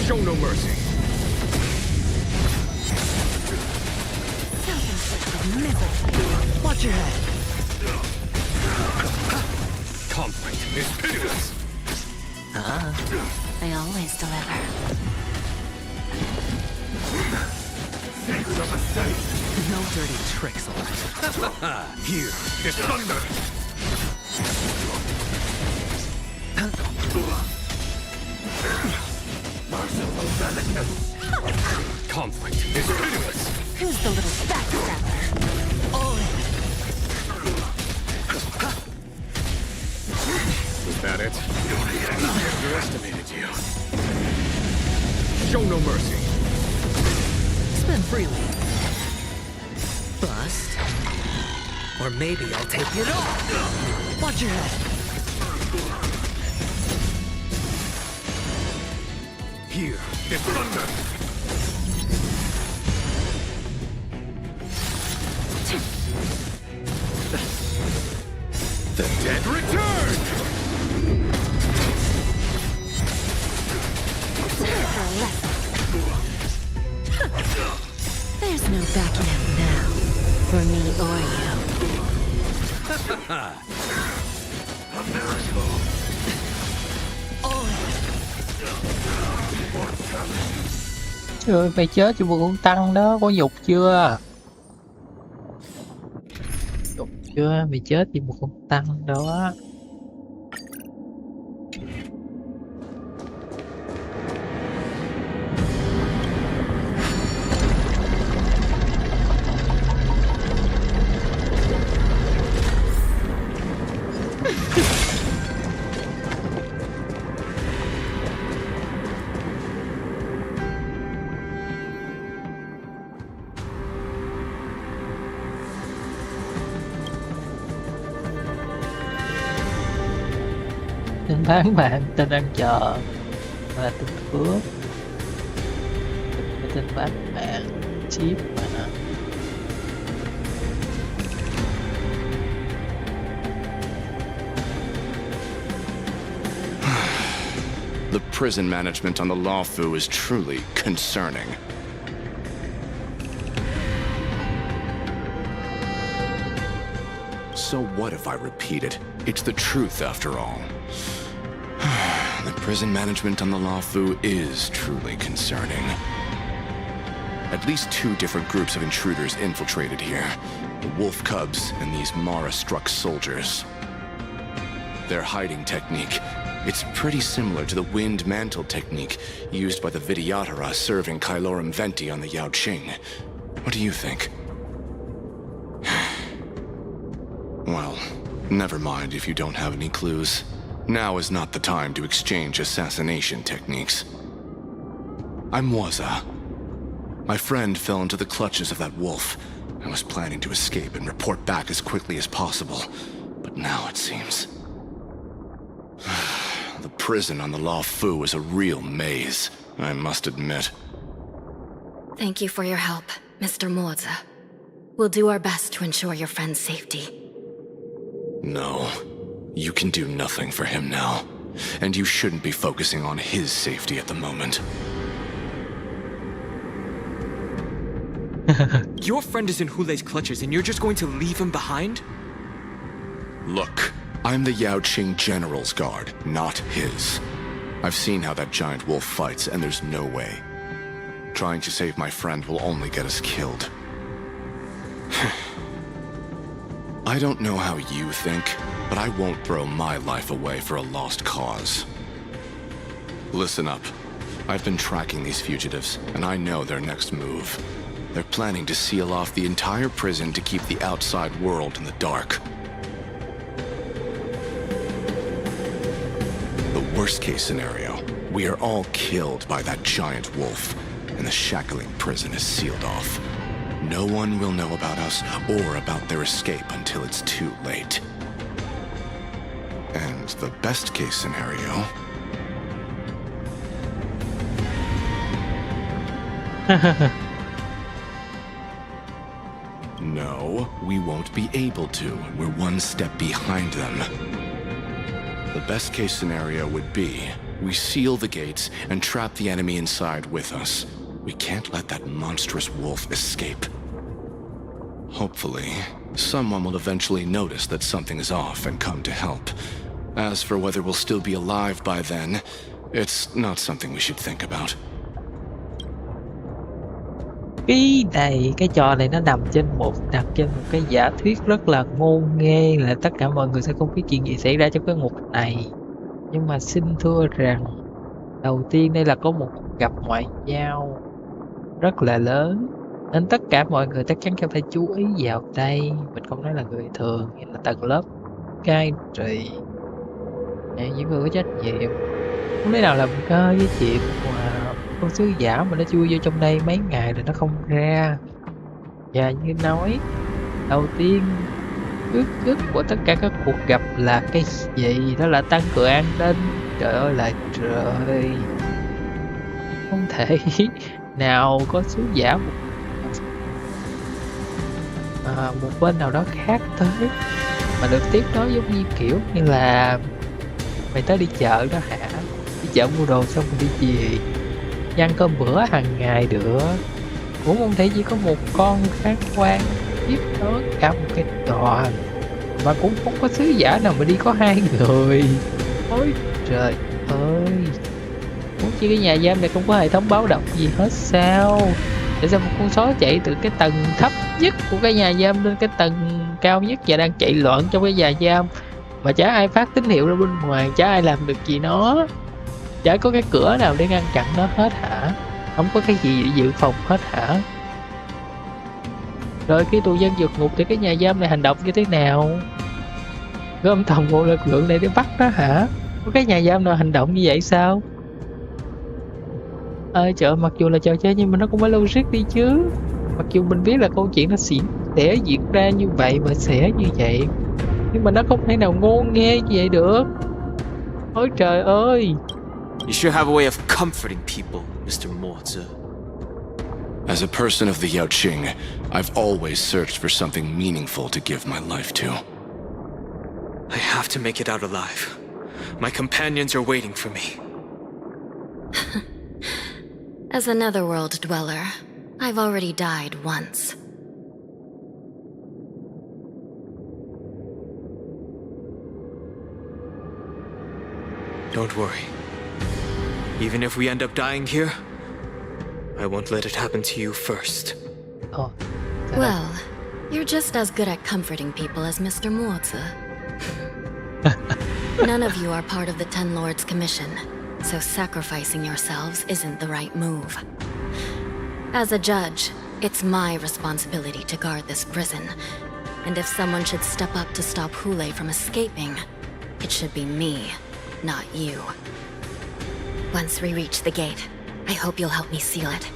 Show no mercy! Self-inflicted misery. Watch your head. Conflict is pitiless! I always deliver. No dirty tricks allowed. Here is thunder! Conflict is pitiless! Who's the little backstabber? Oh. Was that it? I underestimated you. Show no mercy! Spend freely. Bust. Or maybe I'll take it off. Watch your head. Here is thunder! The dead return! Time for a lesson. There's no backing out now. For me or you. A miracle! Trời ơi, mày chết cho một con tăng đó, có nhục chưa? Nhục chưa? Mày chết vì một con tăng đó. Tên bán bạn, tên ăn chờ và tên cướp. Tên bán bạn, ship mà. The prison management on the Lawfu is truly concerning. So what if I repeat it? It's the truth after all. The prison management on the Lawfu is truly concerning. At least 2 different groups of intruders infiltrated here. The Wolf Cubs and these Mara-struck soldiers. Their hiding technique, it's pretty similar to the wind mantle technique used by the Vidyadhara serving Kailorum Venti on the Yaoqing. What do you think? Well, never mind if you don't have any clues. Now is not the time to exchange assassination techniques. I'm Waza. My friend fell into the clutches of that wolf. I was planning to escape and report back as quickly as possible. But now it seems... The prison on the Lawfu is a real maze, I must admit. Thank you for your help, Mr. Moza. We'll do our best to ensure your friend's safety. No, you can do nothing for him now. And you shouldn't be focusing on his safety at the moment. Your friend is in Hulei's clutches and you're just going to leave him behind? Look, I'm the Yaoqing General's guard, not his. I've seen how that giant wolf fights, and there's no way. Trying to save my friend will only get us killed. I don't know how you think, but I won't throw my life away for a lost cause. Listen up. I've been tracking these fugitives, and I know their next move. They're planning to seal off the entire prison to keep the outside world in the dark. The worst-case scenario, we are all killed by that giant wolf, and the shackling prison is sealed off. No one will know about us or about their escape until it's too late. And the best-case scenario... No, we won't be able to. We're one step behind them. The best-case scenario would be we seal the gates and trap the enemy inside with us. We can't let that monstrous wolf escape. Hopefully, someone will eventually notice that something is off and come to help. As for whether we'll still be alive by then, it's not something we should think about. Cái trò này nó nằm trên một cái giả thuyết rất là ngô nghê, là tất cả mọi người sẽ không biết chuyện gì xảy ra trong cái ngục này. Nhưng mà xin thưa rằng, đầu tiên đây là có một cuộc gặp ngoại giao rất là lớn, nên tất cả mọi người chắc chắn phải chú ý vào đây. Mình không nói là người thường, hay là tầng lớp cai trị, những người có trách nhiệm. Không thể nào làm cơ với chuyện mà con sứ giả mà nó chui vô trong đây mấy ngày rồi nó không ra. Và như nói, đầu tiên ước ước của tất cả các cuộc gặp là cái gì? Đó là tăng cường an ninh. Trời ơi là trời, không thể nào có sứ giả một bên nào đó khác tới mà được tiếp đó giống như kiểu như là mày tới đi chợ đó hả, đi chợ mua đồ xong rồi đi về ăn cơm bữa hàng ngày được. Cũng không thể chỉ có một con khác quan tiếp đó cả một cái đoàn, mà cũng không có sứ giả nào mà đi có 2 người. Ôi trời ơi, muốn chi cái nhà giam này không có hệ thống báo động gì hết sao? Tại sao một con sói chạy từ cái tầng thấp nhất của cái nhà giam lên cái tầng cao nhất và đang chạy loạn trong cái nhà giam mà chả ai phát tín hiệu ra bên ngoài, chả ai làm được gì nó, chả có cái cửa nào để ngăn chặn nó hết hả? Không có cái gì để dự phòng hết hả? Rồi khi tù nhân vượt ngục thì cái nhà giam này hành động như thế nào? Gom toàn bộ lực lượng này để bắt nó hả? Có cái nhà giam nào hành động như vậy sao? Trời, mặc dù là trò chơi nhưng mà nó cũng phải logic đi chứ. Mặc dù mình biết là câu chuyện nó sẽ diễn ra như vậy và sẽ như vậy, nhưng mà nó không thể nào ngô nghê như vậy được. Ôi trời ơi. You should have a way of comforting people, Mr. Morze. As a person of the Yaoqing, I've always searched for something meaningful to give my life to. I have to make it out alive. My companions are waiting for me. As a netherworld dweller, I've already died once. Don't worry. Even if we end up dying here, I won't let it happen to you first. Well, you're just as good at comforting people as Mr. Morze. None of you are part of the Ten Lords' commission, so sacrificing yourselves isn't the right move. As a judge, it's my responsibility to guard this prison, and if someone should step up to stop Hule from escaping, it should be me, not you. Once we reach the gate, I hope you'll help me seal it.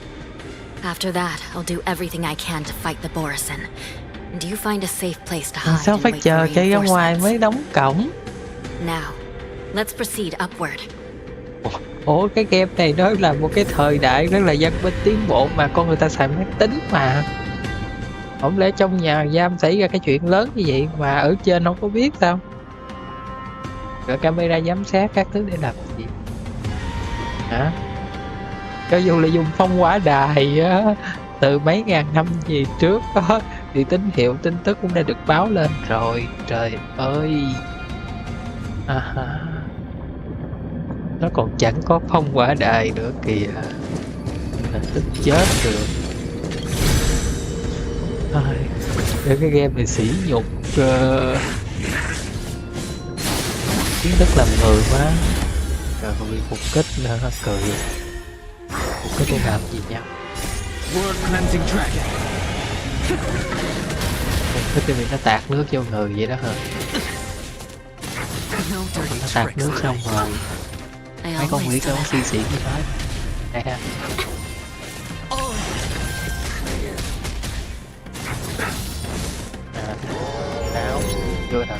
After that, I'll do everything I can to fight the Borisin. And you find a safe place to hide Sao and phải wait for chờ chạy ra ngoài mới reinforcements. đóng cổng? Now, let's proceed upward. Ủa cái game này nó là một cái thời đại rất là văn minh tiến bộ mà con người ta xài máy tính mà. Không lẽ trong nhà giam xảy ra cái chuyện lớn như vậy mà ở trên không có biết sao? Rồi camera giám sát các thứ để làm gì? Hả? Cho dù là dùng phong hóa đài á, từ mấy ngàn năm gì trước đó, thì tín hiệu tin tức cũng đã được báo lên rồi. Trời ơi. Nó còn chẳng có phong hỏa đài nữa kìa, là tức chết được. Để cái game này sỉ nhục kiến thức làm người quá. Rồi bị phục kích nữa, cười. Phục kích để làm gì nhau? Phục kích cho mình nó tạt nước vô người vậy đó hả? Nó tạt nước xong rồi mấy con quỷ kêu xì xì như thế. Đây ha. Nào, chưa thật.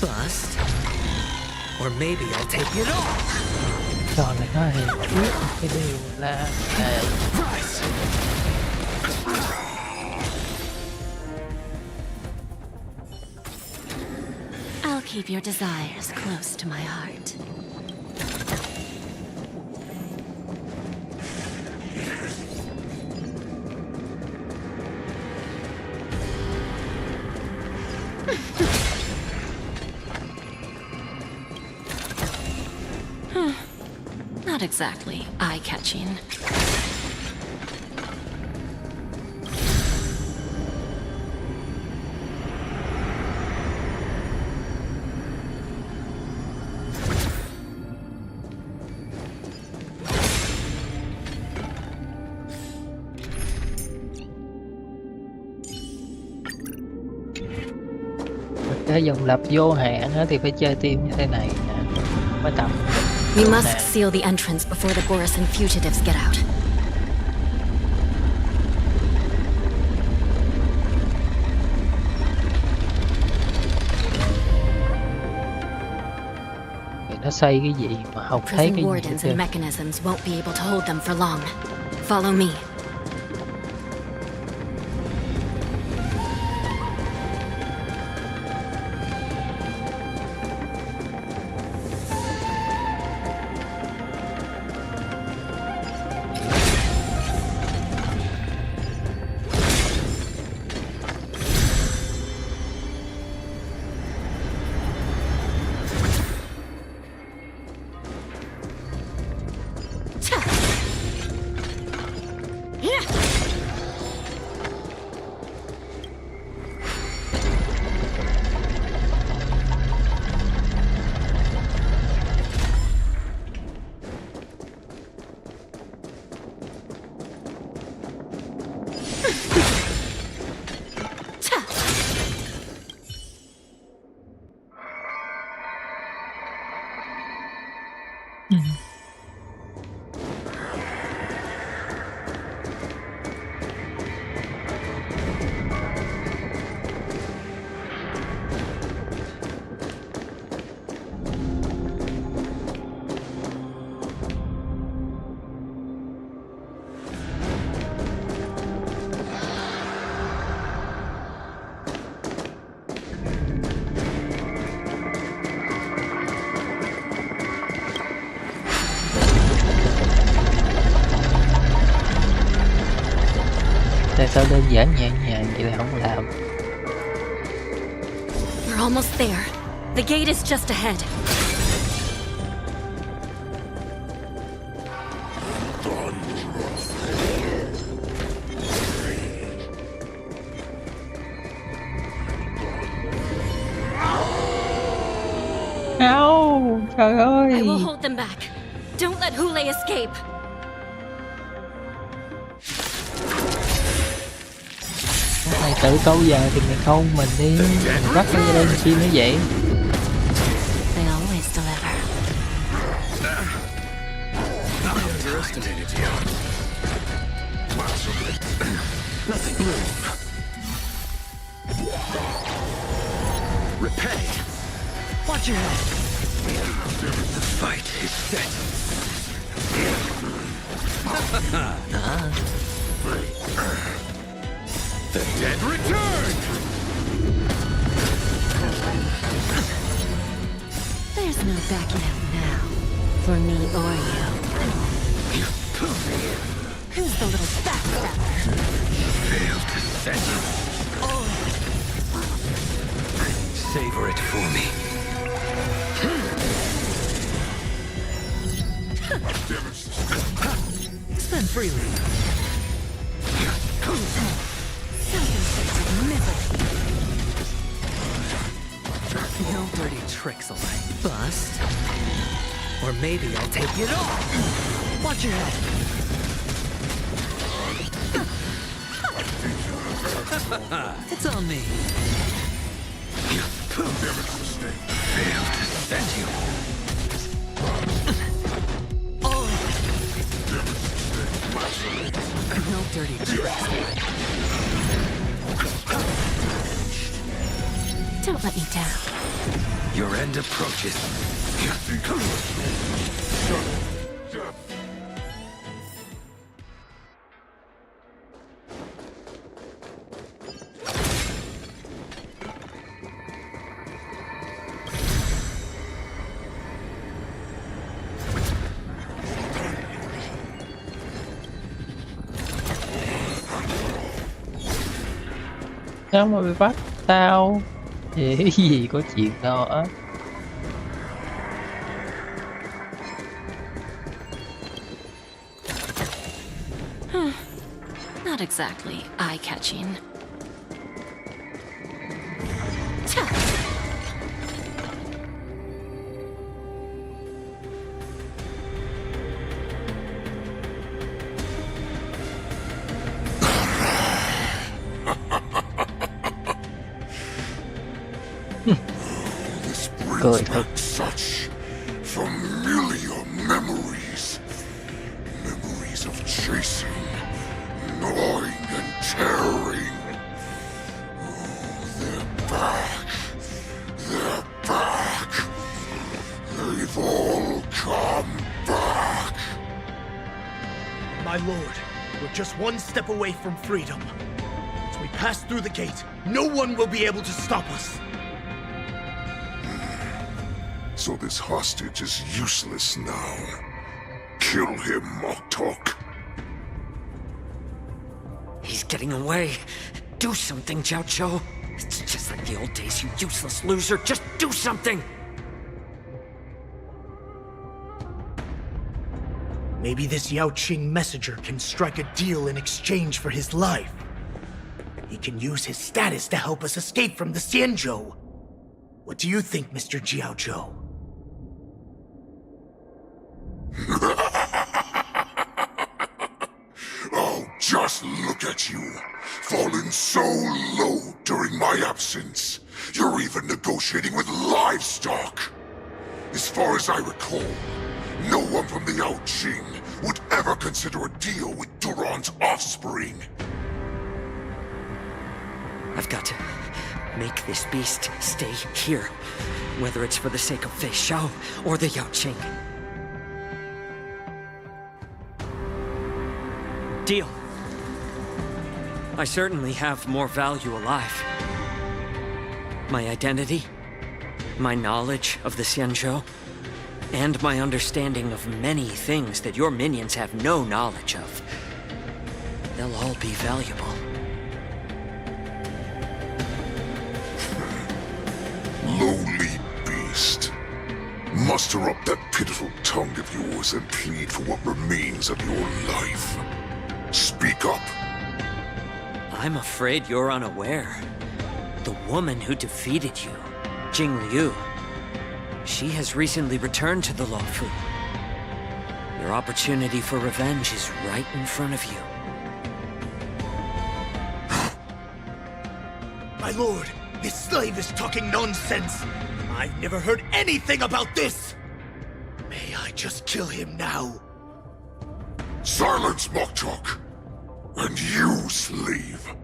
Bust. Or maybe I'll take it off. Trò này nó hề biết cái điều là I'll keep your desires close to my heart. Not exactly eye-catching. cái dòng lặp vô hạn thì phải chơi team như thế này nè mới tập. We must seal the entrance before the Borisin fugitives get out. Nó xây cái gì mà không thấy Prison cái gì hết wardens trơn. and mechanisms won't be able to hold them for long. Follow me. Tại sao đơn giản nhẹ nhàng vậy lại không làm? We're almost there. The gate is just ahead. Ow, trời ơi. I will hold them back. Don't let Hule escape. Mày tự câu giờ thì mày câu mình đi. Mày bắt nó ra đây chi nữa vậy? They always deliver. Underestimated you. Nothing new. Repay. Watch your head. The fight is set. The dead return! There's no backing out now. For me or you. Who's the little backstabber? Failed to set you. Savor it for me. Spend freely. No dirty tricks, alright? Bust. Or maybe I'll take it all. Watch your head. It's on me. Failed to set you. No dirty tricks. Don't let me down. Your end approaches. Sao mà bị bắt tao? Dễ gì có chuyện đó. Not exactly eye-catching. This brings back such familiar memories. Memories of chasing, gnawing and tearing. Oh, they're back. They're back. They've all come back. My lord, we're just one step away from freedom. As we pass through the gate, no one will be able to stop us. So this hostage is useless now. Kill him, Moktok. He's getting away. Do something, Jiao. It's just like the old days, you useless loser. Just do something! Maybe this Yao Qing messenger can strike a deal in exchange for his life. He can use his status to help us escape from the Xianzhou. What do you think, Mr. Jiao? Oh, just look at you. Fallen so low during my absence. You're even negotiating with livestock. As far as I recall, No one from the Yaoqing would ever consider a deal with Duran's offspring. I've got to make this beast stay here, whether it's for the sake of Fei Shao or the Yaoqing. Deal. I certainly have more value alive. My identity, my knowledge of the Xianzhou, and my understanding of many things that your minions have no knowledge of. They'll all be valuable. Lowly beast. Muster up that pitiful tongue of yours and plead for what remains of your life. Speak up. I'm afraid you're unaware. The woman who defeated you, Jing Liu, she has recently returned to the Luofu. Your opportunity for revenge is right in front of you. My lord, this slave is talking nonsense. I've never heard anything about this. May I just kill him now? Silence, Mokchok. And you, slave.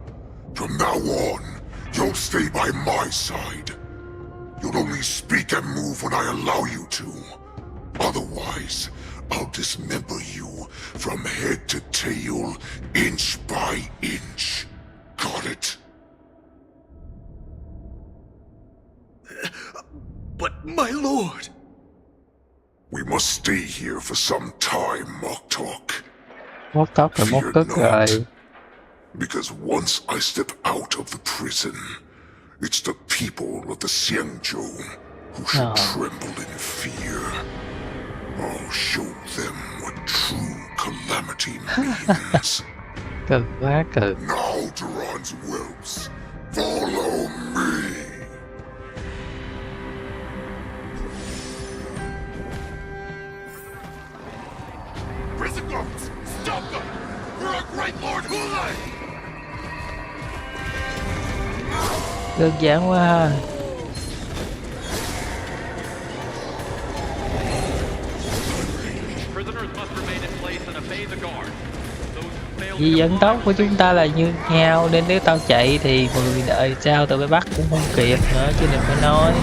From now on, you'll stay by my side. You'll only speak and move when I allow you to. Otherwise, I'll dismember you from head to tail, inch by inch. Got it? But my lord... We must stay here for some time, Moktok. Móc tóc rồi móc cất rồi. Because once I step out of the prison, it's the people of the Xianzhou who should tremble in fear. I'll show them what true calamity means. Cực quá cực. Now, Duran's whelps, follow me. Prison guards! Stop them! For our great lord Hulei! Đơn giản quá ha. Vì dẫn tốc của chúng ta là như nhau nên nếu tao chạy thì 10 đời sau tao phải bắt cũng không kịp nữa chứ đừng có nói.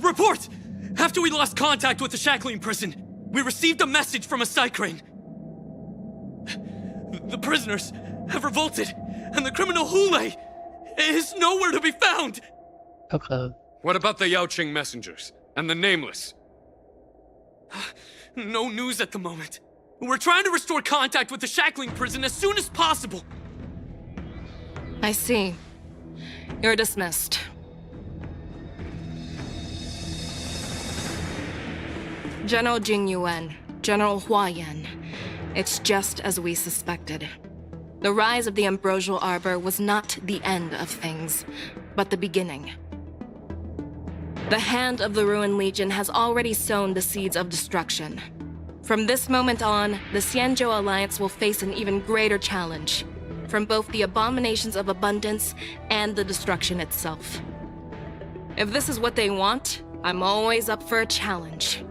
Report! After we lost contact with the shackling prison, we received a message from a Psycrane. The prisoners have revolted, and the criminal Hulei is nowhere to be found! Okay. What about the Yaoqing messengers and the Nameless? No news at the moment. We're trying to restore contact with the shackling prison as soon as possible. I see. You're dismissed. General Jing Yuan, General Hua Yan. It's just as we suspected. The rise of the Ambrosial Arbor was not the end of things, but the beginning. The hand of the Ruined Legion has already sown the seeds of destruction. From this moment on, the Xianzhou Alliance will face an even greater challenge, from both the abominations of abundance and the destruction itself. If this is what they want, I'm always up for a challenge.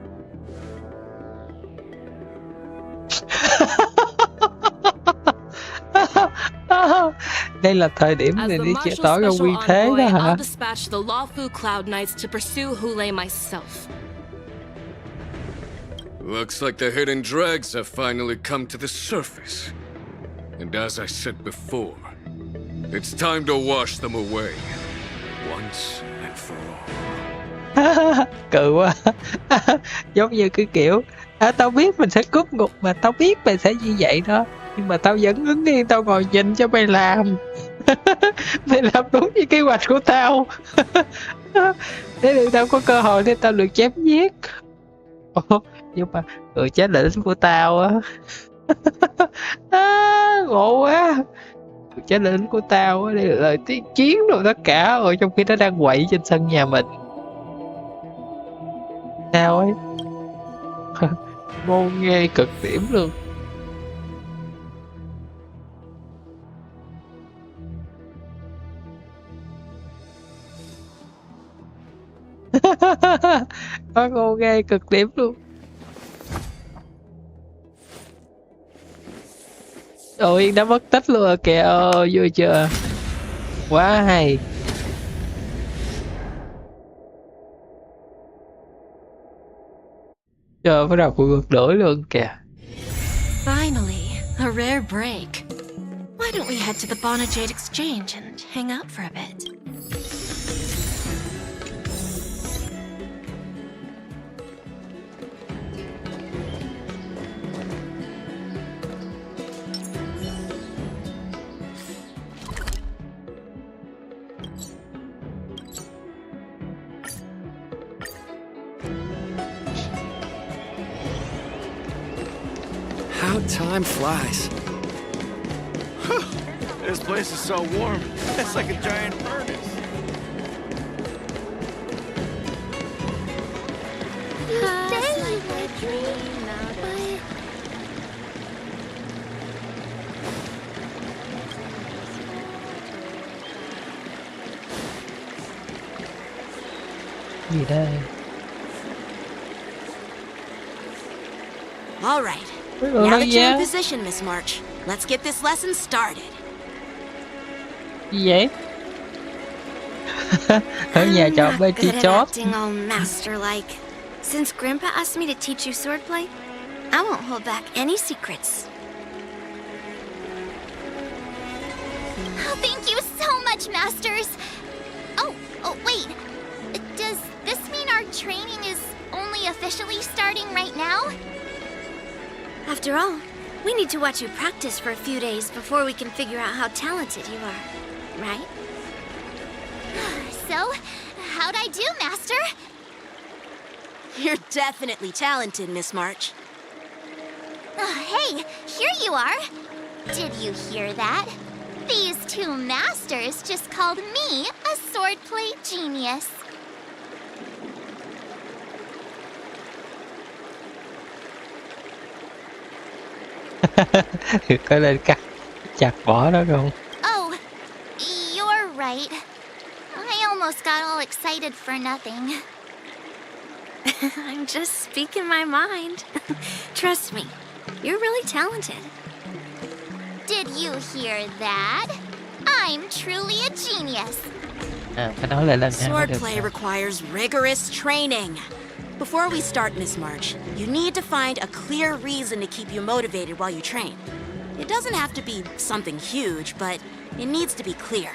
Đây là thời điểm để đi chia tỏ ra uy thế đó hả? I'll dispatch the Luofu Cloud Knights to pursue Hulei myself. Looks like the hidden dregs have finally come to the surface. And as I said before, it's time to wash them away, once and for all. Cự quá. Giống như cái kiểu tao biết mình sẽ cướp ngục mà tao biết mày sẽ như vậy đó, nhưng mà tao vẫn đứng yên tao ngồi nhìn cho mày làm. Mày làm đúng như kế hoạch của tao. Để được tao có cơ hội để tao được chém giết. Nhưng mà người chết là lính của tao á. Ngộ quá. Người chết là lính của tao á, đây là lời tiếng chiến rồi tất cả rồi, trong khi nó đang quậy trên sân nhà mình. Sao ấy? Ngon nghe cực điểm luôn. Nó ngon nghe cực điểm luôn. Ôi đã mất tích luôn rồi kìa, vui chưa? Quá hay. Trời, bắt đầu cuộc ngược đổi luôn kìa. Finally, a rare break. Why don't we head to the Bonajade Exchange and hang out for a bit? How time flies. This place is so warm. It's like a giant furnace. Gì đây? All right. Now that you're in position, Miss March, let's get this lesson started. Gì vậy? Ở nhà chọn bên chi Good at chót. acting all master-like. Since Grandpa asked me to teach you swordplay, I won't hold back any secrets. Oh, thank you so much, Masters! Oh, wait. Does this mean our training is only officially starting right now? After all, we need to watch you practice for a few days before we can figure out how talented you are, right? So, how'd I do, Master? You're definitely talented, Miss March. Hey, here you are. Did you hear that? These two masters just called me a swordplay genius. Có nên cắt chặt bỏ đó không? Oh, you're right. I almost got all excited for nothing. I'm just speaking my mind. Trust me, you're really talented. Did you hear that? I'm truly a genius. Phải nói lại lần nữa mới được. Swordplay requires rigorous training. Before we start, Miss March, you need to find a clear reason to keep you motivated while you train. It doesn't have to be something huge, but it needs to be clear.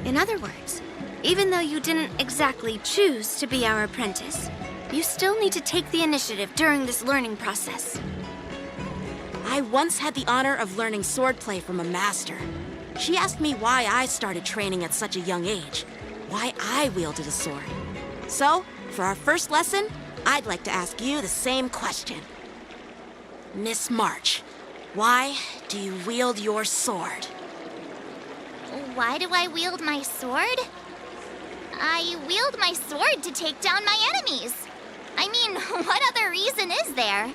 In other words, even though you didn't exactly choose to be our apprentice, you still need to take the initiative during this learning process. I once had the honor of learning swordplay from a master. She asked me why I started training at such a young age, why I wielded a sword. So, for our first lesson, I'd like to ask you the same question. Miss March, why do you wield your sword? Why do I wield my sword? I wield my sword to take down my enemies. I mean, what other reason is there?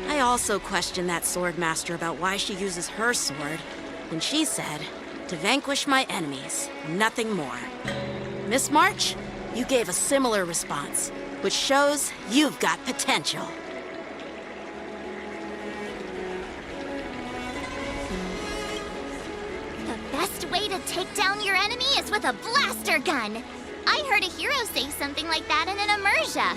I also questioned that sword master about why she uses her sword, and she said, to vanquish my enemies, nothing more. Miss March, you gave a similar response, which shows you've got potential. The best way to take down your enemy is with a blaster gun. I heard a hero say something like that in an immersia.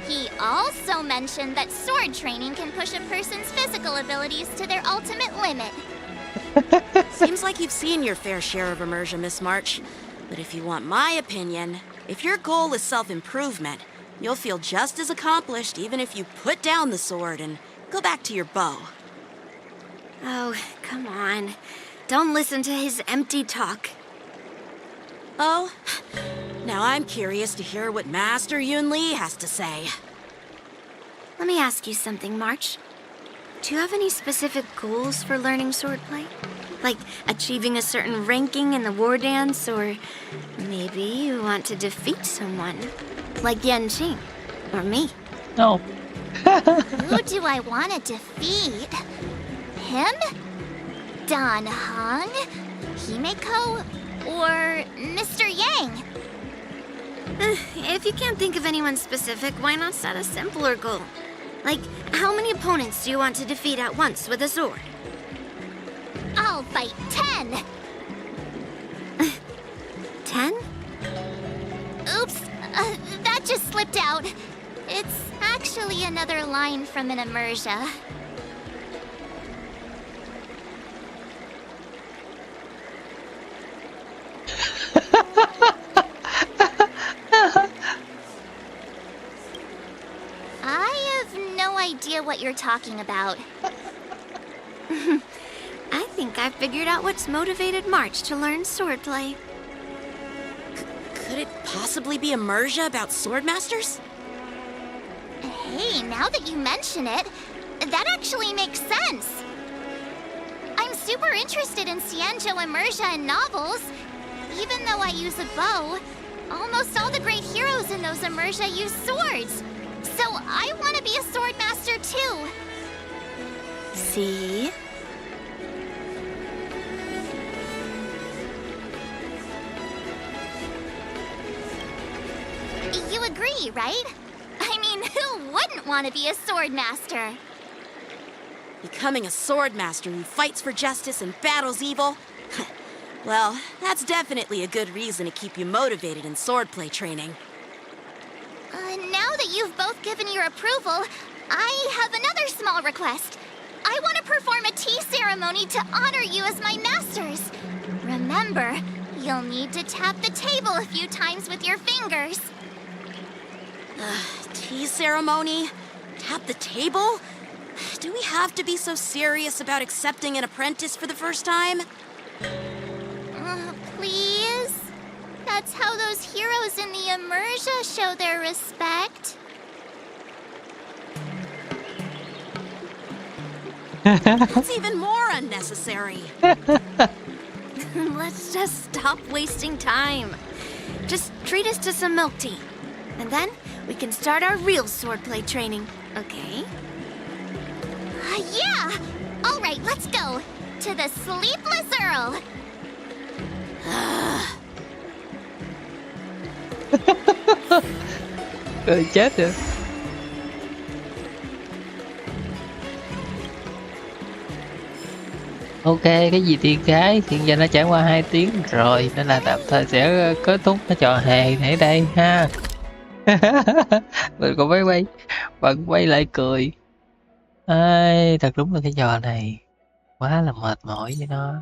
He also mentioned that sword training can push a person's physical abilities to their ultimate limit. Seems like you've seen your fair share of immersion, Miss March. But if you want my opinion, if your goal is self-improvement, you'll feel just as accomplished even if you put down the sword and go back to your bow. Oh, come on. Don't listen to his empty talk. Oh, now I'm curious to hear what Master Yun Li has to say. Let me ask you something, March. Do you have any specific goals for learning swordplay? Like achieving a certain ranking in the war dance, or maybe you want to defeat someone, like Yanqing, or me. No. Who do I want to defeat? Him? Don Hong? Himeko? Or Mr. Yang? If you can't think of anyone specific, why not set a simpler goal? Like, how many opponents do you want to defeat at once with a sword? I'll fight 10! 10? Oops, that just slipped out. It's actually another line from an immersia. I have no idea what you're talking about. I think I figured out what's motivated March to learn swordplay. Could it possibly be immersia about swordmasters? Hey, now that you mention it, that actually makes sense. I'm super interested in Xianzhou immersia and novels. Even though I use a bow, almost all the great heroes in those immersia use swords. So I want to be a swordmaster too. See? You agree, right? I mean, who wouldn't want to be a swordmaster? Becoming a swordmaster who fights for justice and battles evil? Well, that's definitely a good reason to keep you motivated in swordplay training. Now that you've both given your approval, I have another small request. I want to perform a tea ceremony to honor you as my masters. Remember, you'll need to tap the table a few times with your fingers. Tea ceremony? Tap the table? Do we have to be so serious about accepting an apprentice for the first time? Please? That's how those heroes in the immersia show their respect. That's even more unnecessary. Let's just stop wasting time. Just treat us to some milk tea. And then we can start our real swordplay training, okay? Yeah! All right, let's go. To the Sleepless Earl. Cười chết rồi. Ok, cái gì tiên cái hiện giờ nó trải qua 2 tiếng rồi nên là tạm thời sẽ kết thúc cái trò hề này ở đây ha. Mình cũng vẫn quay lại cười. Ai, thật đúng là cái trò này quá là mệt mỏi với nó.